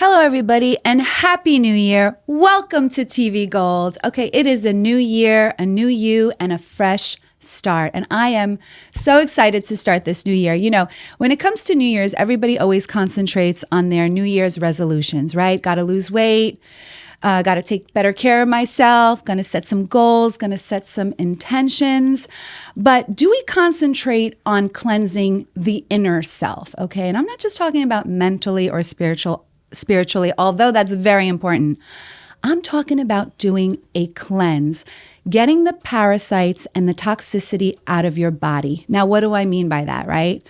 Hello, everybody, and Happy New Year. Welcome to TV Gold. Okay, it is a new year, a new you, and a fresh start. And I am so excited to start this new year. You know, when it comes to New Year's, everybody always concentrates on their New Year's resolutions, right? Got to lose weight, got to take better care of myself, going to set some goals, going to set some intentions. But do we concentrate on cleansing the inner self? Okay, and I'm not just talking about mentally or spiritually, although that's very important. I'm talking about doing a cleanse, getting the parasites and the toxicity out of your body. Now, what do I mean by that, right?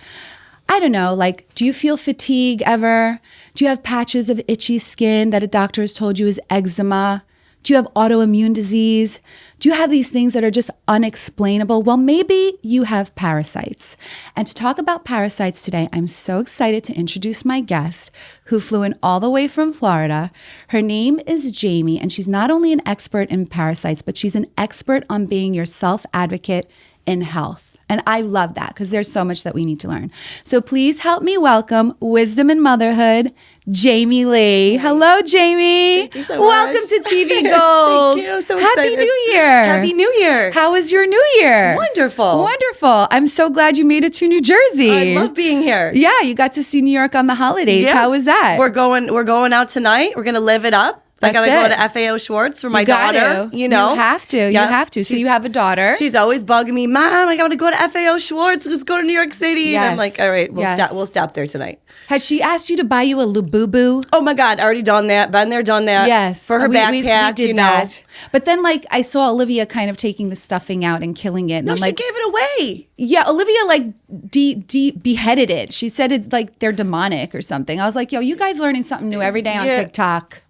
I don't know, like, do you feel fatigue ever? Do you have patches of itchy skin that a doctor has told you is eczema? Do you have autoimmune disease? Do you have these things that are just unexplainable? Well, maybe you have parasites. And to talk about parasites today, I'm so excited to introduce my guest who flew in all the way from Florida. Her name is Jamie, and she's not only an expert in parasites, but she's an expert on being your self-advocate in health. And I love that because there's so much that we need to learn. So please help me welcome Wisdom in Motherhood, Jamie Lee. Hello, Jamie. Thank you so Welcome much. to TV Gold. Thank you. So Happy excited. New Year. Happy New Year. How was your New Year? Wonderful. Wonderful. I'm so glad you made it to New Jersey. I love being here. Yeah, you got to see New York on the holidays. Yeah. How was that? We're going out tonight. We're gonna live it up. I gotta go to FAO Schwartz for my daughter. You know, you have to. Yep. You have to. So you have a daughter. She's always bugging me, Mom. I gotta go to FAO Schwartz. Let's go to New York City. Yes. And I'm like, all right, Yes. we'll stop there tonight. Has she asked you to buy you a Labubu? Oh my God, already done that. Been there, done that. Yes. For her backpack. We did that. But then, like, I saw Olivia kind of taking the stuffing out and killing it. And No, I'm she like, gave it away. yeah, Olivia, like, beheaded it. She said it, like, they're demonic or something. I was like, yo, you guys learning something new every day on Yeah. TikTok.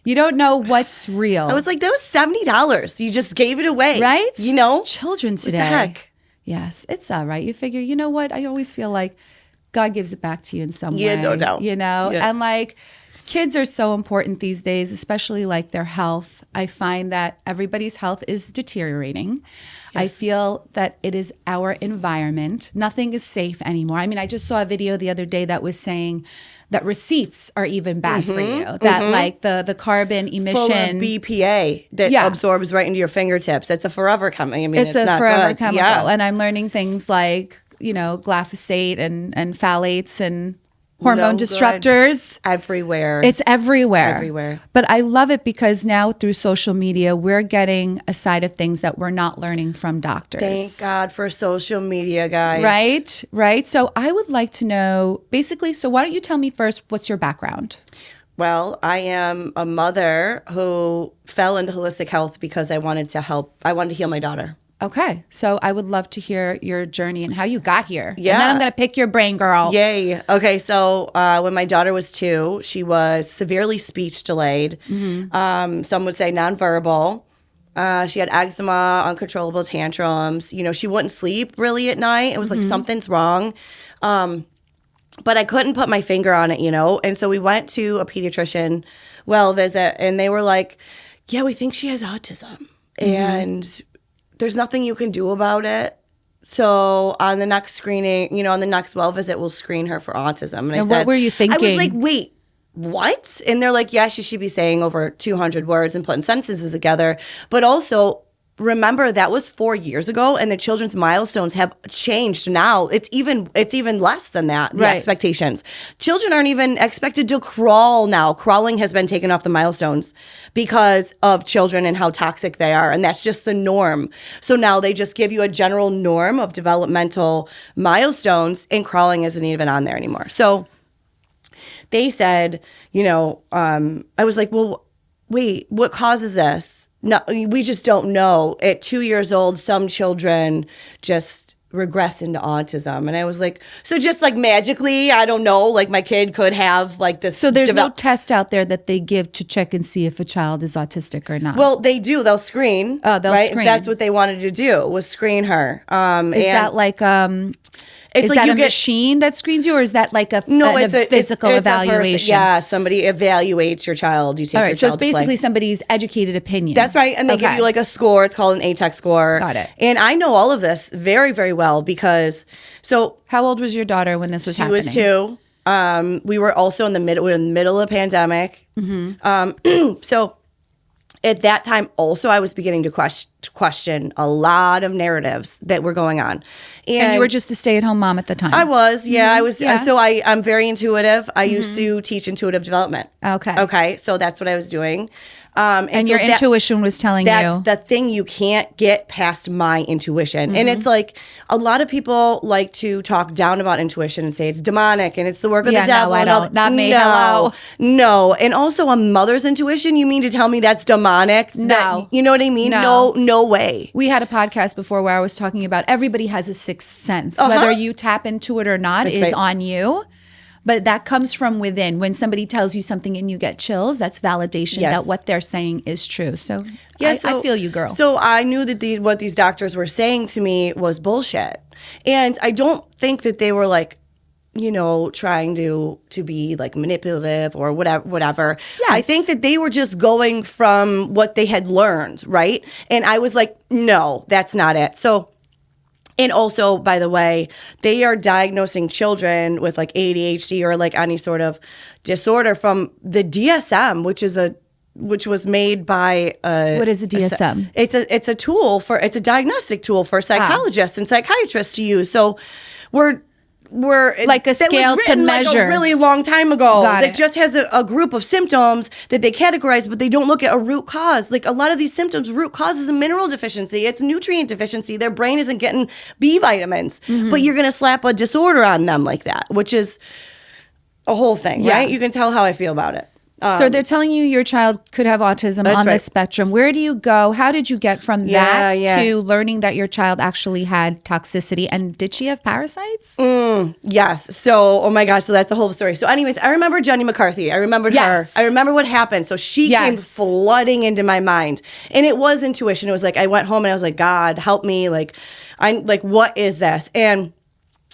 You don't know what's real. I was like, that was $70. You just gave it away. Right? You know? Children today. What the heck? Yes, it's all right. You figure, you know what? I always feel like God gives it back to you in some way. Yeah, no doubt. You know? Yeah. And like, kids are so important these days, especially like their health. I find that everybody's health is deteriorating. I feel that it is our environment. Nothing is safe anymore. I mean, I just saw a video the other day that was saying that receipts are even bad for you. That like the carbon emission. Full of BPA that absorbs right into your fingertips. It's a forever chemical. I mean, it's a not forever good. chemical. Yeah. And I'm learning things like, you know, glyphosate and phthalates and hormone No good. disruptors. Everywhere. It's everywhere. Everywhere. But I love it because now through social media, we're getting a side of things that we're not learning from doctors. Thank God for social media, guys. Right? Right. So I would like to know basically, so why don't you tell me first, what's your background? Well, I am a mother who fell into holistic health because I wanted to heal my daughter. Okay. So I would love to hear your journey and how you got here. Yeah. And then I'm going to pick your brain, girl. Yay. Okay, so when my daughter was 2, she was severely speech delayed. Some would say nonverbal. She had eczema, uncontrollable tantrums. You know, she wouldn't sleep really at night. It was like something's wrong. But I couldn't put my finger on it, you know? And so we went to a pediatrician visit, and they were like, yeah, we think she has autism. And there's nothing you can do about it. So on the next screening, you know, on the next well visit, we'll screen her for autism. And I said, what were you thinking? I was like, wait, what? And they're like, yeah, she should be saying over 200 words and putting sentences together. But also, remember that was 4 years ago, and the children's milestones have changed now. It's even less than that, the expectations. Children aren't even expected to crawl now. Crawling has been taken off the milestones because of children and how toxic they are, and that's just the norm. So now they just give you a general norm of developmental milestones, and crawling isn't even on there anymore. So they said, you know, I was like, well, wait, what causes this? No, we just don't know. At 2 years old, some children just regress into autism. And I was like, so just like magically, I don't know, like my kid could have like this. So there's no test out there that they give to check and see if a child is autistic or not? Well, they do. They'll screen. Oh, they'll screen. That's what they wanted to do, was screen her. Is that like It's is like that you a get, machine that screens you, or is that like a it's a physical it's evaluation? Yeah, somebody evaluates your child. You take All your right, so it's child to play. basically somebody's educated opinion. That's right. And they give you like a score. It's called an ATEC score. Got it. And I know all of this very, very well because, so. How old was your daughter when this was happening? She was 2. We were also in the middle of a pandemic. So at that time, also, I was beginning to question a lot of narratives that were going on. And you were just a stay-at-home mom at the time. I was, yeah. I was. Yeah. So I'm very intuitive. I used to teach intuitive development. Okay. So that's what I was doing. And your intuition was telling you. That's the thing. You can't get past my intuition. And it's like a lot of people like to talk down about intuition and say it's demonic and it's the work of the devil. No, I don't. Not me. No, Hello. no. And also a mother's intuition, you mean to tell me that's demonic? No. You know what I mean? No way. We had a podcast before where I was talking about everybody has a sixth sense. Whether you tap into it or not is on you. But that comes from within. When somebody tells you something and you get chills, that's validation that what they're saying is true. So, I feel you, girl. So I knew that what these doctors were saying to me was bullshit. And I don't think that they were like, trying to be like manipulative or whatever. Yes. I think that they were just going from what they had learned, right? And I was like, no, that's not it. So, and also, by the way, they are diagnosing children with like ADHD or like any sort of disorder from the DSM, which was made by what is a DSM? It's a diagnostic tool for psychologists and psychiatrists to use. So we're like a scale to measure. Like a really long time ago. Got that it. just has a group of symptoms that they categorize, but they don't look at a root cause. Like a lot of these symptoms, root cause is a mineral deficiency. It's nutrient deficiency. Their brain isn't getting B vitamins, but you're going to slap a disorder on them like that, which is a whole thing, right? You can tell how I feel about it. So they're telling you your child could have autism on the spectrum. Where do you go? How did you get from that to learning that your child actually had toxicity? And did she have parasites? Yes. So, oh my gosh. So that's the whole story. So anyways, I remember Jenny McCarthy. I remembered her. I remember what happened. So she came flooding into my mind. And it was intuition. It was like, I went home and I was like, God, help me. Like, I'm like, what is this? And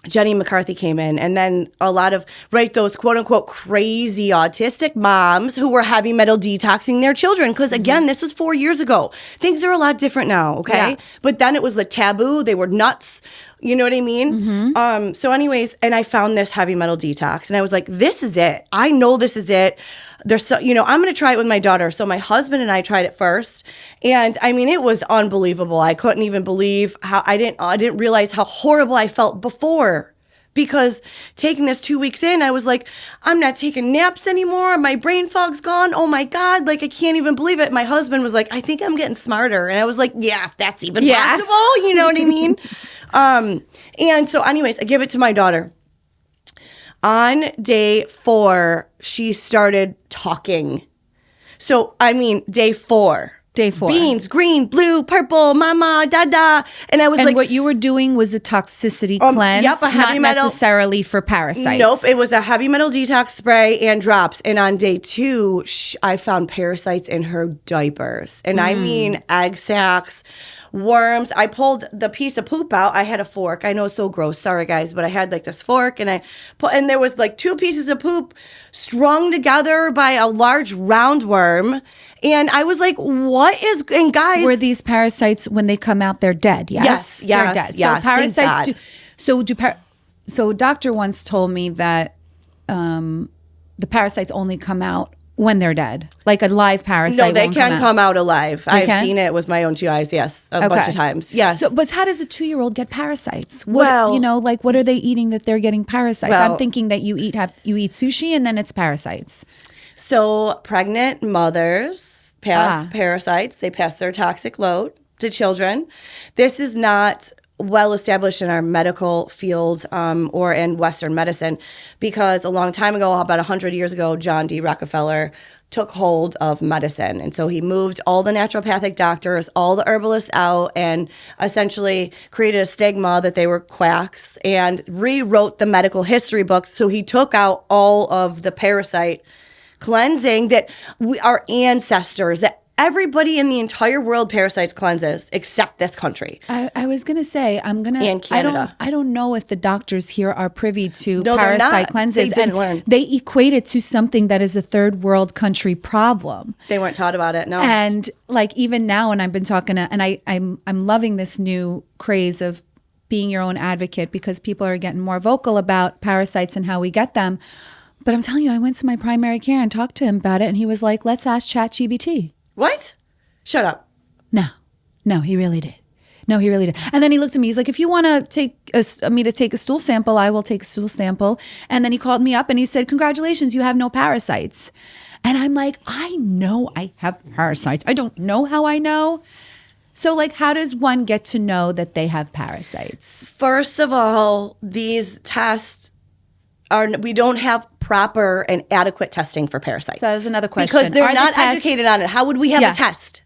Jenny McCarthy came in, and then a lot of, those quote unquote crazy autistic moms who were heavy metal detoxing their children. Because again, this was 4 years ago. Things are a lot different now, okay? Yeah. But then it was like taboo. They were nuts. You know what I mean? So anyways, and I found this heavy metal detox, and I was like, this is it. I know this is it. There's so, I'm going to try it with my daughter. So my husband and I tried it first. And I mean, it was unbelievable. I couldn't even believe how I didn't realize how horrible I felt before. Because taking this 2 weeks in, I was like, I'm not taking naps anymore. My brain fog's gone. Oh my God. Like, I can't even believe it. My husband was like, I think I'm getting smarter. And I was like, yeah, if that's even possible. You know what I mean? And so anyways, I give it to my daughter. On day 4, she started talking. So, I mean, day 4. Day 4. Beans, green, blue, purple, mama, dada. And I was and what you were doing was a toxicity cleanse, a heavy not metal, necessarily for parasites. Nope, it was a heavy metal detox spray and drops. And on day 2, I found parasites in her diapers. And I mean egg sacs, worms. I pulled the piece of poop out. I had a fork. I know it's so gross. Sorry, guys. But I had like this fork, and and there was like 2 pieces of poop strung together by a large roundworm. And I was like, what is, and guys. Were these parasites, when they come out, they're dead? Yes. They're dead. Yes, so parasites so a doctor once told me that the parasites only come out when they're dead. Like a live parasite. No, they can come out alive. I've seen it with my own 2 eyes, yes, a bunch of times. Yes. So, but how does a 2-year-old get parasites? What are they eating that they're getting parasites? I'm thinking that you eat sushi and then it's parasites. So pregnant mothers pass parasites. They pass their toxic load to children. This is not well established in our medical field or in Western medicine, because a long time ago, about 100 years ago, John D. Rockefeller took hold of medicine. And so he moved all the naturopathic doctors, all the herbalists out, and essentially created a stigma that they were quacks and rewrote the medical history books. So he took out all of the parasite cleansing that our ancestors, that everybody in the entire world parasites cleanses except this country. I was going to say, and Canada. I don't know if the doctors here are privy to No, parasite cleanses. They didn't learn. They equate it to something that is a third world country problem. They weren't taught about it, no. And like even now, and I've been talking to, and I'm loving this new craze of being your own advocate because people are getting more vocal about parasites and how we get them. But I'm telling you, I went to my primary care and talked to him about it, and he was like, let's ask ChatGPT. What? Shut up. No, he really did. No, he really did. And then he looked at me. He's like, if you want to take me to take a stool sample, I will take a stool sample. And then he called me up and he said, congratulations, you have no parasites. And I'm like, I know I have parasites. I don't know how I know. So like, how does one get to know that they have parasites? First of all, these tests we don't have proper and adequate testing for parasites. So that's another question. Because they're not educated on it. How would we have a test?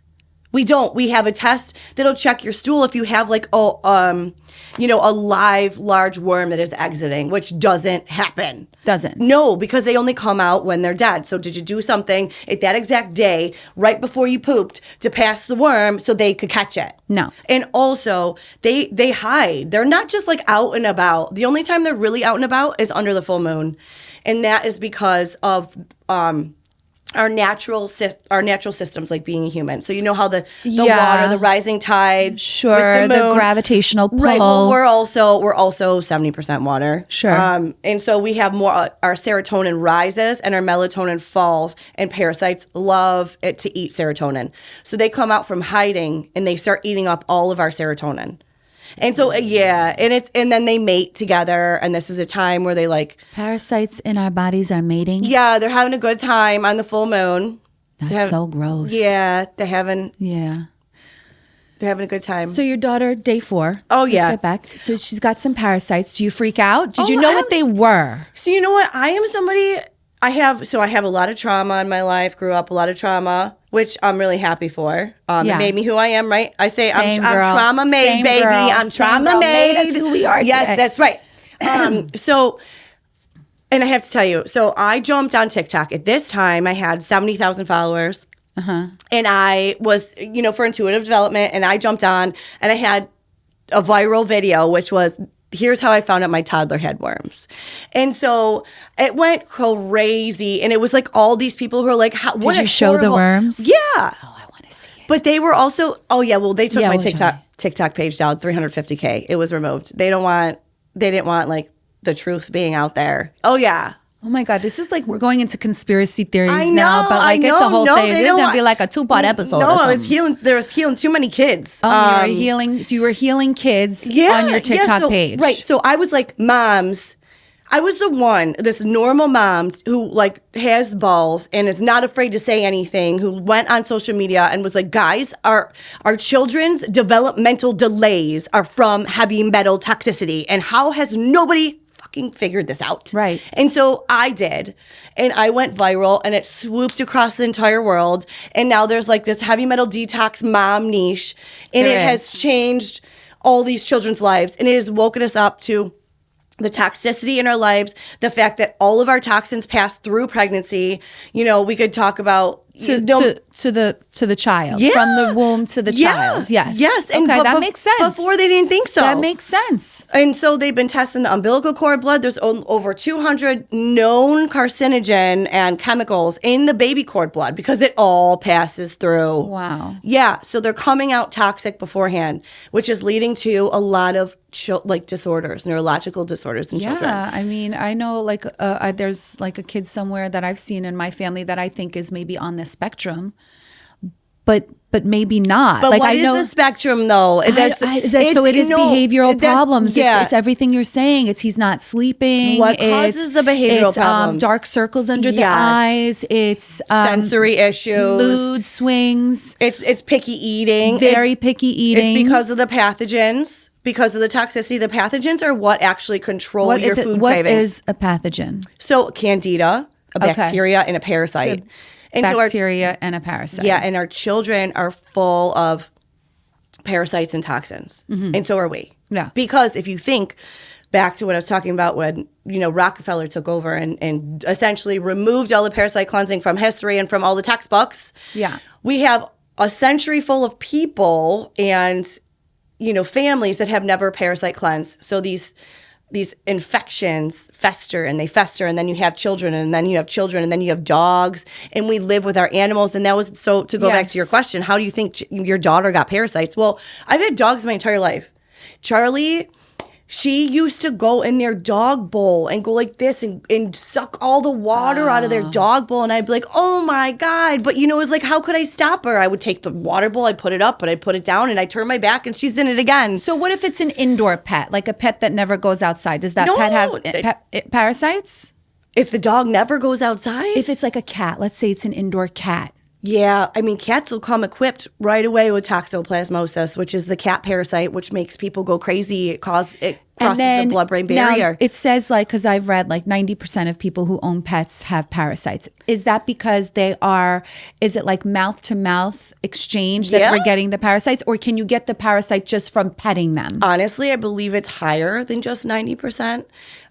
We don't. We have a test that'll check your stool if you have like a live large worm that is exiting, which doesn't happen. Doesn't. No, because they only come out when they're dead. So did you do something at that exact day, right before you pooped, to pass the worm so they could catch it? No. And also, they hide. They're not just like out and about. The only time they're really out and about is under the full moon. And that is because of our natural systems, like being a human. So you know how the water, the rising tide, sure, with the moon, the gravitational pull. Right. Well, we're also 70% water. Sure. And so we have more. Our serotonin rises and our melatonin falls. And parasites love it to eat serotonin. So they come out from hiding and they start eating up all of our serotonin. And so and then they mate together, and this is a time where they like parasites in our bodies are mating. Yeah, they're having a good time on the full moon. That's so gross. Yeah, they're having a good time. So your daughter, day 4. Oh yeah, let's get back. So she's got some parasites. Do you freak out? Did you know what they were? So you know what? I am somebody. I have a lot of trauma in my life. Grew up a lot of trauma, which I'm really happy for. It made me who I am, right? I say I'm trauma made, baby. I'm trauma made. That's who we are. Yes, today. that's right. And I have to tell you, so I jumped on TikTok. At this time, I had 70,000 followers. And I was, for intuitive development, and I jumped on, and I had a viral video, which was, here's how I found out my toddler had worms. And so it went crazy. And it was like all these people who are like, did you show the worms? Yeah. Oh, I want to see it. But they were also, they took my TikTok page down, 350K. It was removed. They didn't want like the truth being out there. Oh, yeah. Oh my God, this is like we're going into conspiracy theories now, but like it's a whole thing. This is going to be like a 2-part episode. No, I was healing. There was healing too many kids. Oh, you were healing kids on your TikTok page. Right. So I was like, moms. I was this normal mom who like has balls and is not afraid to say anything, who went on social media and was like, guys, our children's developmental delays are from heavy metal toxicity. And how has nobody figured this out? Right. And so I did, and I went viral, and it swooped across the entire world. And now there's like this heavy metal detox mom niche, and it has changed all these children's lives, and it has woken us up to the toxicity in our lives, the fact that all of our toxins pass through pregnancy. We could talk about to the child, from the womb to the child. Yes. And that makes sense. Before they didn't think so. That makes sense. And so they've been testing the umbilical cord blood. There's over 200 known carcinogen and chemicals in the baby cord blood because it all passes through. Wow. Yeah. So they're coming out toxic beforehand, which is leading to a lot of disorders, neurological disorders in children. Yeah, I mean, I know like there's like a kid somewhere that I've seen in my family that I think is maybe on the spectrum, but maybe not. But like, what is the spectrum though? So it is behavioral problems. Yeah. It's everything you're saying. It's he's not sleeping. What causes the behavioral problems? Dark circles under the eyes. It's sensory issues, mood swings. It's picky eating. Very picky eating. It's because of the pathogens. Because of the toxicity, the pathogens are what actually control your food cravings. What is a pathogen? So candida, a bacteria, and a parasite. Bacteria and a parasite. Yeah, and our children are full of parasites and toxins. Mm-hmm. And so are we. Yeah. Because if you think back to what I was talking about when, Rockefeller took over and essentially removed all the parasite cleansing from history and from all the textbooks. Yeah. We have a century full of people and families that have never parasite cleansed. So these infections fester and they fester, and then you have children, and then you have children, and then you have dogs, and we live with our animals. And that was, so to go back to your question, how do you think your daughter got parasites? Well, I've had dogs my entire life. Charlie She used to go in their dog bowl and go like this and suck all the water out of their dog bowl. And I'd be like, oh my God. But, it was like, how could I stop her? I would take the water bowl, I'd put it up, but I'd put it down and I'd turn my back and she's in it again. So what if it's an indoor pet, like a pet that never goes outside? Does that pet have parasites? If the dog never goes outside? If it's like a cat, let's say it's an indoor cat. Yeah, I mean, cats will come equipped right away with Toxoplasmosis, which is the cat parasite, which makes people go crazy. It crosses the blood-brain barrier. Now, it says, like, because I've read, like, 90% of people who own pets have parasites. Is that because is it like mouth-to-mouth exchange that we're getting the parasites? Or can you get the parasite just from petting them? Honestly, I believe it's higher than just 90%.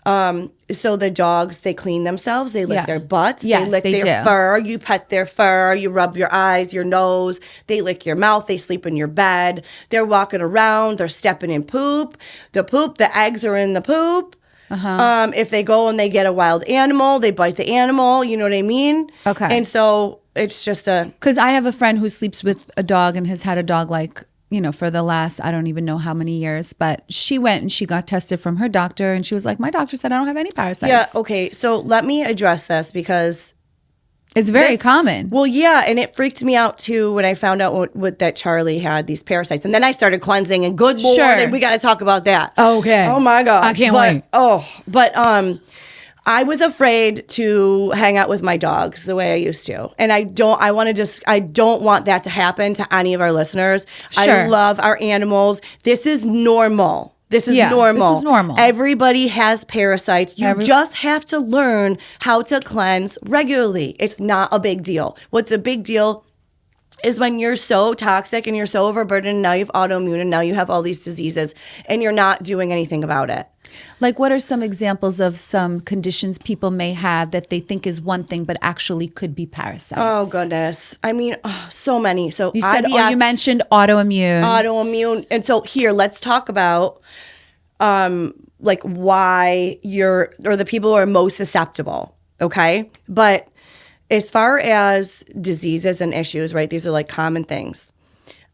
So the dogs, they clean themselves. They lick their butts. Yes, they lick their fur. You pet their fur. You rub your eyes, your nose. They lick your mouth. They sleep in your bed. They're walking around. They're stepping in poop. The eggs are in the poop. If they go and they get a wild animal, they bite the animal. You know what I mean? Okay. And so it's just because I have a friend who sleeps with a dog and has had a dog like, for the last, I don't even know how many years, but she went and she got tested from her doctor and she was like, my doctor said I don't have any parasites. Yeah, okay. So let me address this because it's very common. Well, yeah, and it freaked me out too when I found out that Charlie had these parasites. And then I started cleansing and good Lord, and we got to talk about that. Okay. Oh my God. I can't wait. I was afraid to hang out with my dogs the way I used to. And I don't want that to happen to any of our listeners. Sure. I love our animals. This is normal. This is normal. This is normal. Everybody has parasites. You just have to learn how to cleanse regularly. It's not a big deal. What's a big deal is when you're so toxic and you're so overburdened and now you have autoimmune and now you have all these diseases and you're not doing anything about it. Like, what are some examples of some conditions people may have that they think is one thing, but actually could be parasites? Oh, goodness. I mean, so many. So you said, you mentioned autoimmune. Autoimmune. And so here, let's talk about like why the people who are most susceptible. Okay. But as far as diseases and issues, right, these are like common things.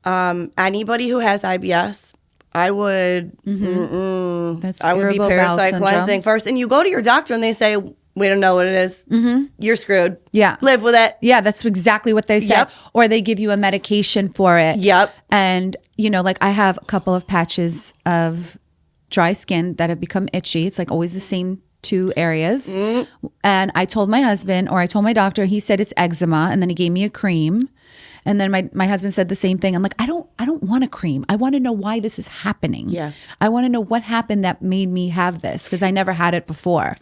Anybody who has IBS, I would be parasite cleansing first. And you go to your doctor and they say, we don't know what it is. You're screwed. Yeah. Live with it. Yeah, that's exactly what they say. Yep. Or they give you a medication for it. Yep. And, like I have a couple of patches of dry skin that have become itchy. It's like always the same 2 areas. And I told my husband, or I told my doctor, he said it's eczema. And then he gave me a cream. And then my husband said the same thing. I'm like, I don't want a cream. I want to know why this is happening. Yeah. I want to know what happened that made me have this because I never had it before.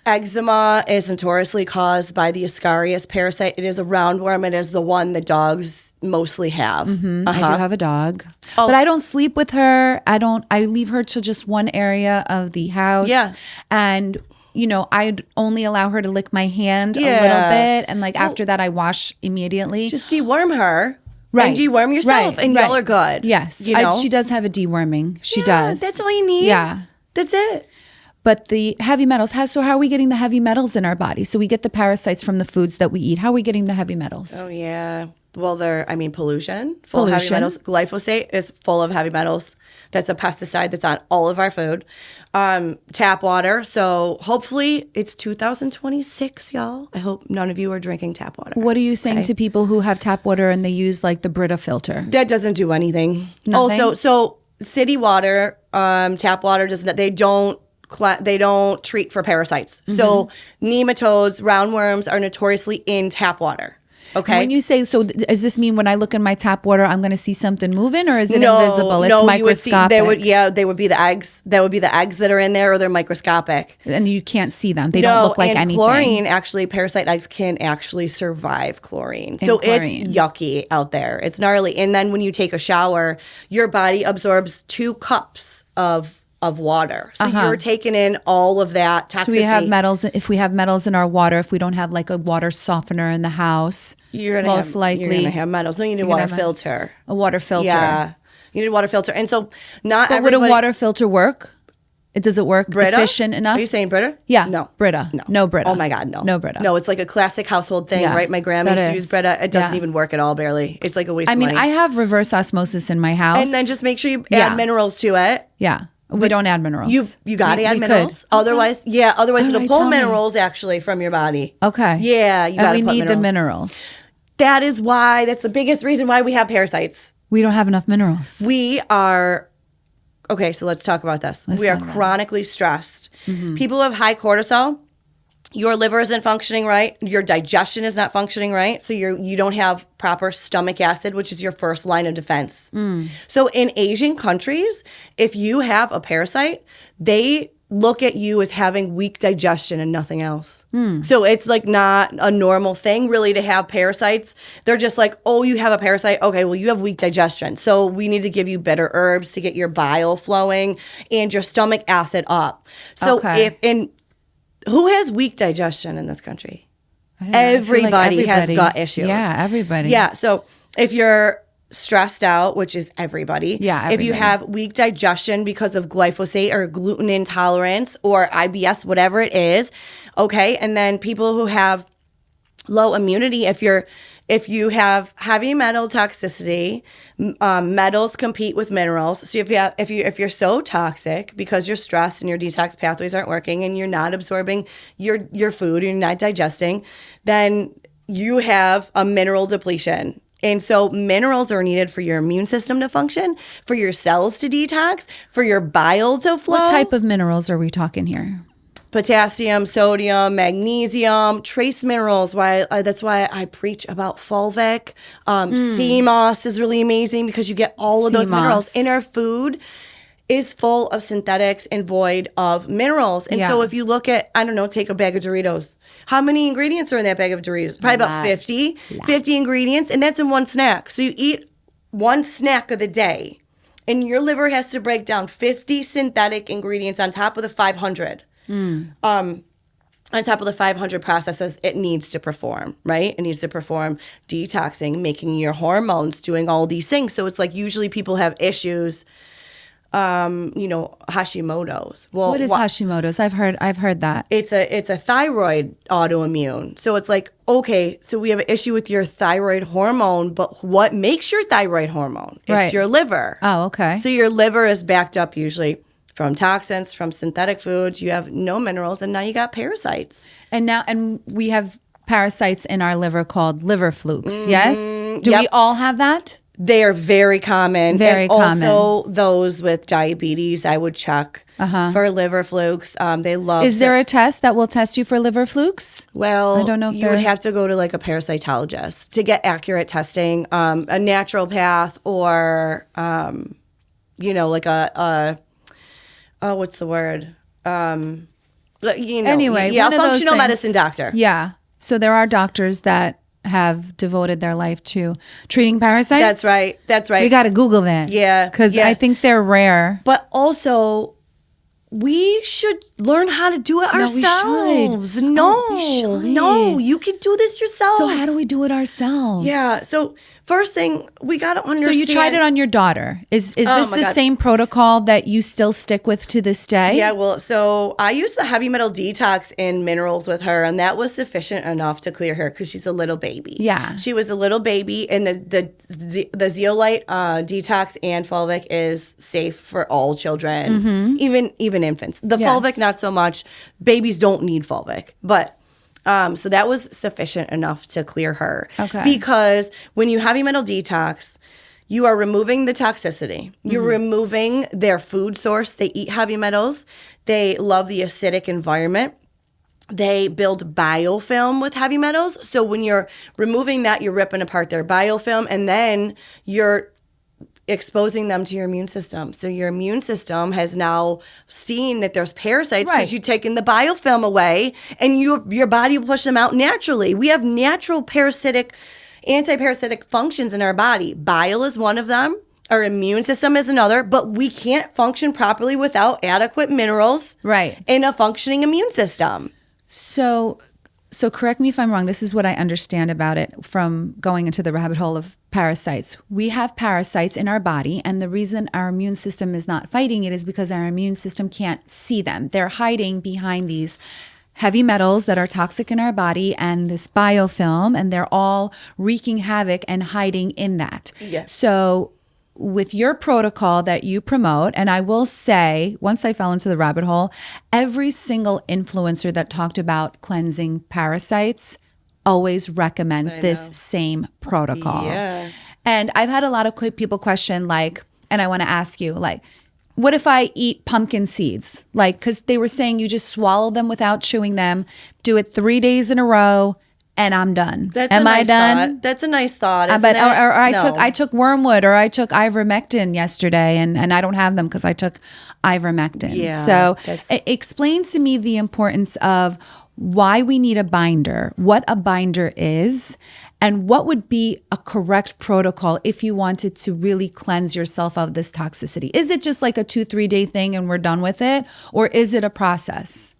Eczema is notoriously caused by the Ascaris parasite. It is a roundworm. It is the one that dogs mostly have. I do have a dog, but I don't sleep with her. I leave her to just one area of the house. Yeah. And I'd only allow her to lick my hand a little bit. And after that, I wash immediately. Just deworm her. Right. And deworm yourself. And y'all are good. Yes. She does have a deworming. She does. That's all you need. Yeah. That's it. But the heavy metals, so how are we getting the heavy metals in our body? So we get the parasites from the foods that we eat. How are we getting the heavy metals? Oh, yeah. Well, pollution, full of heavy metals. Glyphosate is full of heavy metals. That's a pesticide that's on all of our food. Tap water. So hopefully it's 2026, y'all. I hope none of you are drinking tap water. What are you saying to people who have tap water and they use like the Brita filter? That doesn't do anything. Nothing? Also, so city water, tap water they don't treat for parasites. So nematodes, roundworms are notoriously in tap water. Okay. When you say, does this mean when I look in my tap water, I'm going to see something moving, or is it invisible? It's microscopic. They would be the eggs. That would be the eggs that are in there, or they're microscopic. And you can't see them. They don't look like anything. Chlorine, actually, parasite eggs can actually survive chlorine. It's yucky out there. It's gnarly. And then when you take a shower, your body absorbs 2 cups of water. So you're taking in all of that toxicity. So we have metals. If we have metals in our water, if we don't have like a water softener in the house, you're going to have metals. No, you need a water filter. A water filter. Yeah. You need a water filter. And so would a water filter work? Does it work Brita? efficient enough? Are you saying Brita? Yeah. No. Brita. No Brita. Oh my God, no. No Brita. No, it's like a classic household thing, right? My grandma used to use Brita. It doesn't even work at all, barely. It's like a waste of money. I have reverse osmosis in my house. And then just make sure you add minerals to it. Yeah. We don't add minerals. You got to add we minerals. Could. Otherwise, otherwise it'll right, pull tell me. minerals actually from your body. Okay. Yeah, you got to And put we need the minerals. minerals. That's the biggest reason why we have parasites. We don't have enough minerals. We are, okay, so let's talk about this. We are talk about it. chronically stressed. People who have high cortisol, your liver isn't functioning right. Your digestion is not functioning right. So you don't have proper stomach acid, which is your first line of defense. So in Asian countries, if you have a parasite, they look at you as having weak digestion and nothing else. So it's like not a normal thing really to have parasites. They're just like, oh, you have a parasite. Okay, well, you have weak digestion. So we need to give you bitter herbs to get your bile flowing and your stomach acid up. So who has weak digestion in this country? Everybody has gut issues. Yeah, everybody. Yeah, so if you're stressed out, which is everybody. Yeah, If you have weak digestion because of glyphosate or gluten intolerance or IBS, whatever it is, okay? And then people who have low immunity, if you have heavy metal toxicity, metals compete with minerals. So if you're so toxic because you're stressed and your detox pathways aren't working and you're not absorbing your food, you're not digesting, then you have a mineral depletion. And so minerals are needed for your immune system to function, for your cells to detox, for your bile to flow. What type of minerals are we talking here? Potassium, sodium, magnesium, trace minerals. That's why I preach about Fulvic. Sea moss is really amazing because you get all of those minerals. In our food is full of synthetics and void of minerals. And so if you look at, I don't know, take a bag of Doritos. How many ingredients are in that bag of Doritos? Probably about 50 ingredients. And that's in one snack. So you eat one snack of the day and your liver has to break down 50 synthetic ingredients on top of the 500. On top of the 500 processes it needs to perform, right? It needs to perform detoxing, making your hormones, doing all these things. So it's like usually people have issues, Hashimoto's. Well, What is Hashimoto's? I've heard that. It's a thyroid autoimmune. So it's like, okay, so we have an issue with your thyroid hormone, but what makes your thyroid hormone? It's your liver. Oh, okay. So your liver is backed up usually from toxins, from synthetic foods. You have no minerals, and now you got parasites. And we have parasites in our liver called liver flukes. Yes. Do we all have that? They are very common. Very common. Also, those with diabetes, I would check for liver flukes. They love. Is there a test that will test you for liver flukes? Well, I don't know if you would have to go to like a parasitologist to get accurate testing, a naturopath, or like a what's the word? Anyway, a one of those functional things. medicine doctor. Yeah. So there are doctors that have devoted their life to treating parasites. That's right. We got to Google that. Yeah. Because I think they're rare. But also, we should learn how to do it ourselves. No, you can do this yourself. So how do we do it ourselves? Yeah. So first thing, we got to understand. So you tried it on your daughter. Is this the same protocol that you still stick with to this day? Yeah, well, so I used the heavy metal detox and minerals with her, and that was sufficient enough to clear her because she's a little baby. Yeah. She was a little baby, and the Zeolite detox and Fulvic is safe for all children, even infants. The Fulvic, not so much. Babies don't need Fulvic, but so that was sufficient enough to clear her. Okay. Because when you heavy metal detox, you are removing the toxicity. You're removing their food source. They eat heavy metals. They love the acidic environment. They build biofilm with heavy metals. So when you're removing that, you're ripping apart their biofilm, and then you're exposing them to your immune system. So your immune system has now seen that there's parasites because you've taken the biofilm away, and your body will push them out naturally. We have natural anti-parasitic functions in our body. Bile is one of them. Our immune system is another, but we can't function properly without adequate minerals in a functioning immune system. So correct me if I'm wrong. This is what I understand about it from going into the rabbit hole of parasites. We have parasites in our body, and the reason our immune system is not fighting it is because our immune system can't see them. They're hiding behind these heavy metals that are toxic in our body and this biofilm, and they're all wreaking havoc and hiding in that. Yes. So with your protocol that you promote, and I will say, once I fell into the rabbit hole, every single influencer that talked about cleansing parasites always recommends this same protocol. Yeah. And I've had a lot of people question, like, and I want to ask you, like, what if I eat pumpkin seeds? Like, because they were saying you just swallow them without chewing them, do it 3 days in a row, and I'm done. Am I done? That's a nice thought. But I took wormwood, or I took ivermectin yesterday, and I don't have them because I took ivermectin. Yeah, So it explains to me the importance of why we need a binder, what a binder is, and what would be a correct protocol if you wanted to really cleanse yourself of this toxicity. Is it just like a 2-3 day thing and we're done with it? Or is it a process?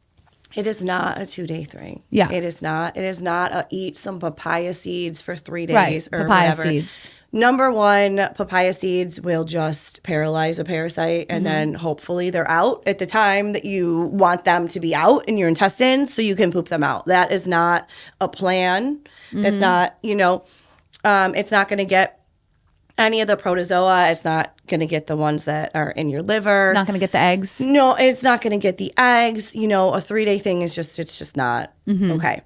It is not a 2-day thing. Yeah. It is not. It is not a eat some papaya seeds for 3 days Right. or Papaya whatever. seeds. Number one, papaya seeds will just paralyze a parasite, and then hopefully they're out at the time that you want them to be out in your intestines so you can poop them out. That is not a plan. That's not, it's not going to get any of the protozoa. It's not going to get the ones that are in your liver. Not going to get the eggs? No, it's not going to get the eggs. A 3-day thing is it's just not. Okay.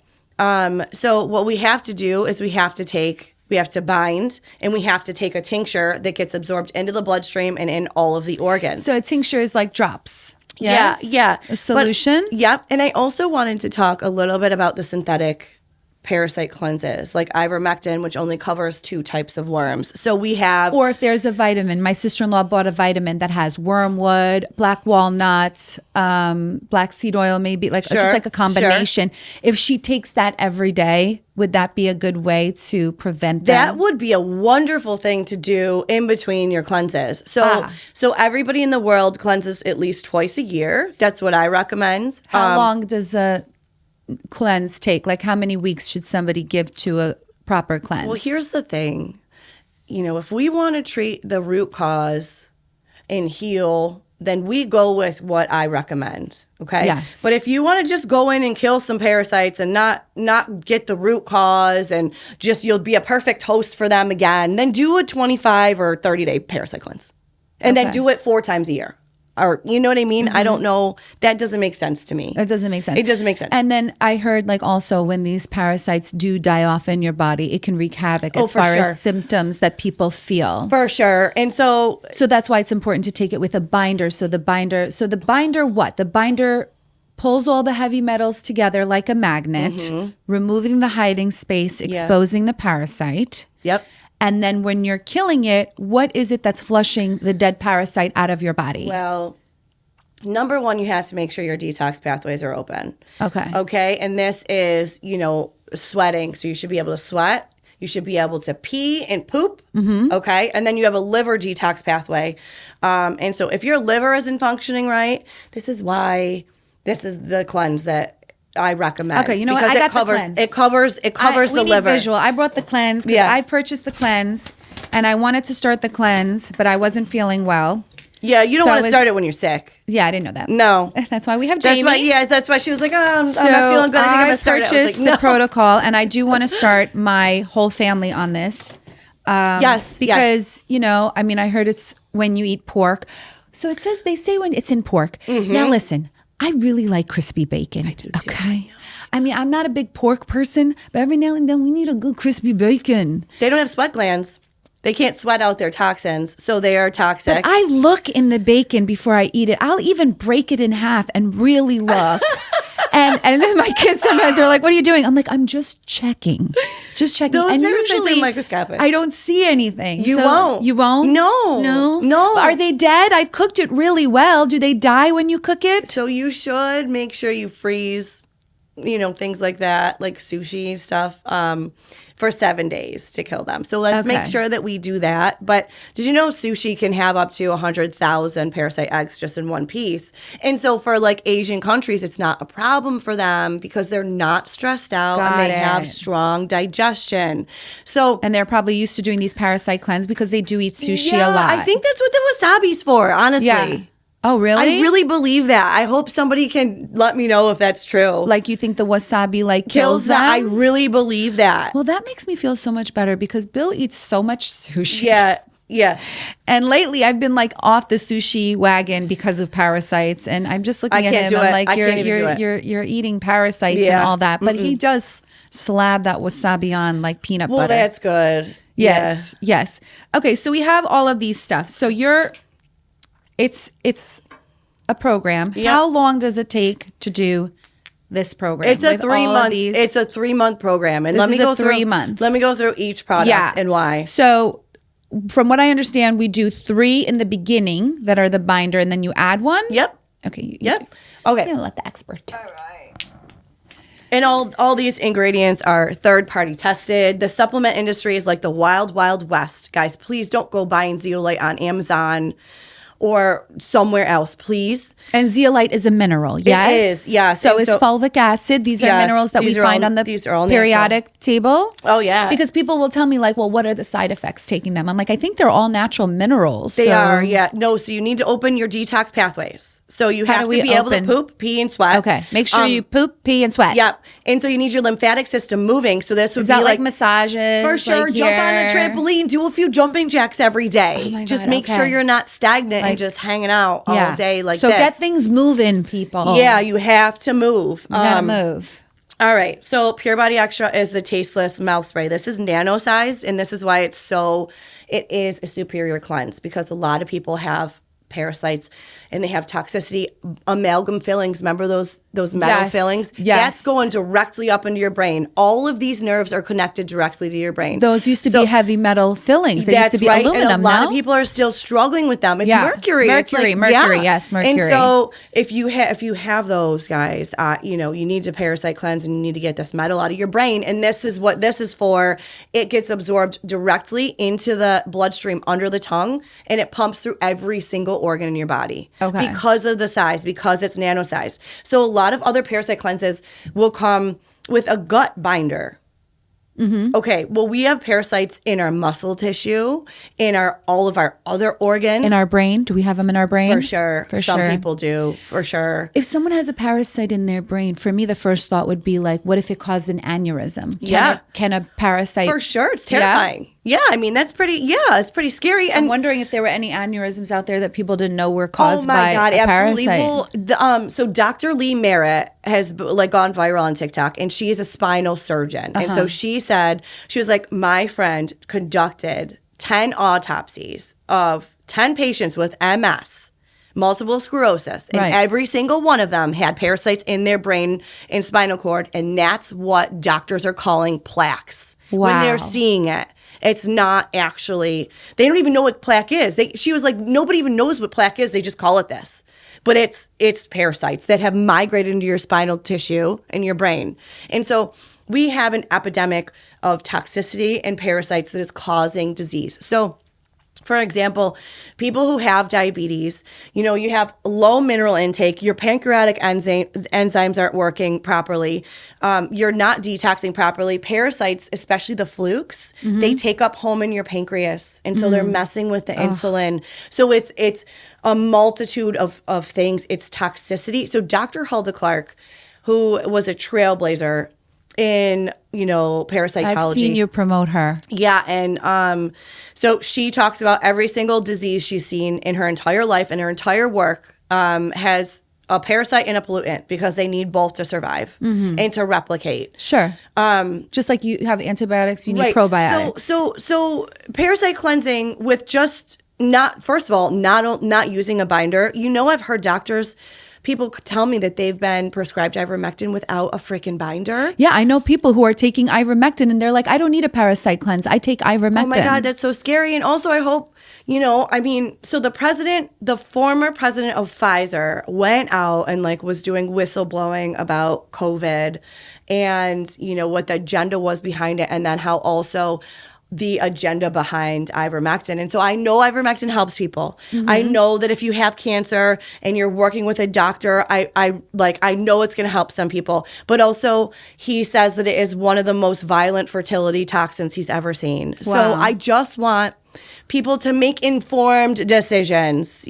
So what we have to do is we have to bind, and we have to take a tincture that gets absorbed into the bloodstream and in all of the organs. So a tincture is like drops. Yes? Yeah. A solution? Yep. And I also wanted to talk a little bit about the synthetic parasite cleanses, like ivermectin, which only covers 2 types of worms. So we have... Or if there's a vitamin. My sister-in-law bought a vitamin that has wormwood, black walnut, black seed oil, maybe. It's just like a combination. If she takes that every day, would that be a good way to prevent them? That would be a wonderful thing to do in between your cleanses. So everybody in the world cleanses at least twice a year. That's what I recommend. How long does a cleanse take? Like, how many weeks should somebody give to a proper cleanse? Well, here's the thing. If we want to treat the root cause and heal, then we go with what I recommend. Okay. Yes. But if you want to just go in and kill some parasites and not get the root cause and just you'll be a perfect host for them again, then do a 25 or 30-day parasite cleanse. And then do it 4 times a year. Or, you know what I mean? I don't know. That doesn't make sense to me. It doesn't make sense. It doesn't make sense. And then I heard, also when these parasites do die off in your body, it can wreak havoc as far as symptoms that people feel. For sure. And so that's why it's important to take it with a binder. So the binder what? The binder pulls all the heavy metals together like a magnet, removing the hiding space, exposing the parasite. Yep. And then when you're killing it, what is it that's flushing the dead parasite out of your body? Well, number one, you have to make sure your detox pathways are open. Okay. Okay. And this is, sweating. So you should be able to sweat. You should be able to pee and poop. Okay. And then you have a liver detox pathway. And so if your liver isn't functioning right, this is why this is the cleanse that I recommend. Okay, you know what? I got the cleanse. It covers the liver. Visual. I brought the cleanse because I purchased the cleanse, and I wanted to start the cleanse, but I wasn't feeling well. Yeah, you don't want to start it when you're sick. Yeah, I didn't know that. No, that's why we have Jamie. That's why she was like, I'm not feeling good. I think I'm gonna start it. I purchased the protocol, and I do want to start my whole family on this. Yes, because I heard it's when you eat pork. So they say when it's in pork. Now listen. I really like crispy bacon. I do too. Okay. I'm not a big pork person, but every now and then we need a good crispy bacon. They don't have sweat glands. They can't sweat out their toxins, so they are toxic. But I look in the bacon before I eat it. I'll even break it in half and really look. and then my kids sometimes are like, "What are you doing?" I'm like, "I'm just checking." Those and parasites usually are microscopic. I don't see anything. You won't. You won't? No. Are they dead? I've cooked it really well. Do they die when you cook it? So you should make sure you freeze, things like that, like sushi stuff, for 7 days to kill them. So let's make sure that we do that. But did you know sushi can have up to 100,000 parasite eggs just in one piece? And so for Asian countries, it's not a problem for them because they're not stressed out and they have strong digestion. And they're probably used to doing these parasite cleanse because they do eat sushi a lot. I think that's what the wasabi's for, honestly. Yeah. Oh, really? I really believe that. I hope somebody can let me know if that's true. You think the wasabi kills them? I really believe that. Well, that makes me feel so much better because Bill eats so much sushi. Yeah. Yeah. And lately, I've been like off the sushi wagon because of parasites, and I'm just looking at can't him. do I'm it. like, I can't even do it. you're eating parasites and Yeah. all that, but he does slab that wasabi on like peanut Well, butter. that's good. Yes, yes. Okay, so we have all of these stuff. So it's a program. Yep. How long does it take to do this program? It's a with all of these? It's a 3-month program, and This let me is a go through 3-month. Let me go through each product and why. So from what I understand, we do 3 in the beginning that are the binder, and then you add 1. Yep. Okay. Yep. Okay. I'm gonna let the expert. And all these ingredients are third-party tested. The supplement industry is like the wild, wild west. Guys, please don't go buying Zeolite on Amazon or somewhere else, please. And zeolite is a mineral, yes? It is, yes. So And is so- fulvic acid. These are Yes, minerals that we these are find all- on the these are all periodic table. Oh, yeah. Because people will tell me like, well, what are the side effects taking them? I'm like, I think they're all natural minerals. They so- are, yeah. No, so you need to open your detox pathways. So you How have do to we be able to open? poop, pee, and sweat. Okay. Make sure you poop, pee, and sweat. Yep. And so you need your lymphatic system moving. So this would Is be that like like massages? for sure. like Jump on a here? trampoline. Do a few jumping jacks every day. Oh my Just God, make sure okay. you're not stagnant Like- and just hanging out all day like so this. get things moving, people. Yeah, you have to move. You gotta move. All right. So Pure Body Extra is the tasteless mouth spray. This is nano sized, and this is why it is a superior cleanse, because a lot of people have parasites and they have toxicity, amalgam fillings. Remember those metal Yes, fillings? yes. That's going directly up into your brain. All of these nerves are connected directly to your brain. Those used to So be heavy metal fillings. They used that's to be right. aluminum. And a lot no? of people are still struggling with them. It's Yeah. mercury. It's Mercury, like, mercury, yeah. yes, mercury. And so if you have those guys, you need to parasite cleanse and you need to get this metal out of your brain. And this is what this is for. It gets absorbed directly into the bloodstream under the tongue, and it pumps through every single organ in your body. Okay. Because of the size, because it's nano size. So a lot of other parasite cleanses will come with a gut binder. Mm-hmm. Okay, well, we have parasites in our muscle tissue, in all of our other organs. In our brain? Do we have them in our brain? For sure. For Some sure. people do, for sure. If someone has a parasite in their brain, for me, the first thought would be like, what if it caused an aneurysm? Can a parasite? For sure, it's terrifying. Yeah, I mean, it's pretty scary. I'm And wondering if there were any aneurysms out there that people didn't know were caused oh my by God, a absolutely. parasite. Well, so Dr. Lee Merritt has like gone viral on TikTok, and she is a spinal surgeon. And so she said, she was like, my friend conducted 10 autopsies of 10 patients with MS, multiple sclerosis, and Right. every single one of them had parasites in their brain and spinal cord, and that's what doctors are calling plaques when Wow. they're seeing it. It's not actually, they don't even know what plaque is. She was like, nobody even knows what plaque is. They just call it this. But it's parasites that have migrated into your spinal tissue and your brain. And so we have an epidemic of toxicity and parasites that is causing disease. So for example, people who have diabetes, you have low mineral intake, your pancreatic enzymes aren't working properly, you're not detoxing properly. Parasites, especially the flukes, they take up home in your pancreas. And so they're messing with the insulin. So it's a multitude of things. It's toxicity. So Dr. Hulda Clark, who was a trailblazer in, parasitology. I've seen you promote her. Yeah, and so she talks about every single disease she's seen in her entire life, and her entire work has a parasite and a pollutant, because they need both to survive and to replicate. Sure. Just like you have antibiotics, you need Right. probiotics. So parasite cleansing with just not using a binder. I've heard people tell me that they've been prescribed ivermectin without a freaking binder. Yeah, I know people who are taking ivermectin and they're like, I don't need a parasite cleanse. I take ivermectin. Oh my God, that's so scary. And also I hope, so the former president of Pfizer went out and was doing whistleblowing about COVID and, what the agenda was behind it, and then how also the agenda behind ivermectin. And so I know ivermectin helps people. I know that if you have cancer and you're working with a doctor, I know it's going to help some people. But also he says that it is one of the most violent fertility toxins he's ever seen. Wow. So I just want people to make informed decisions,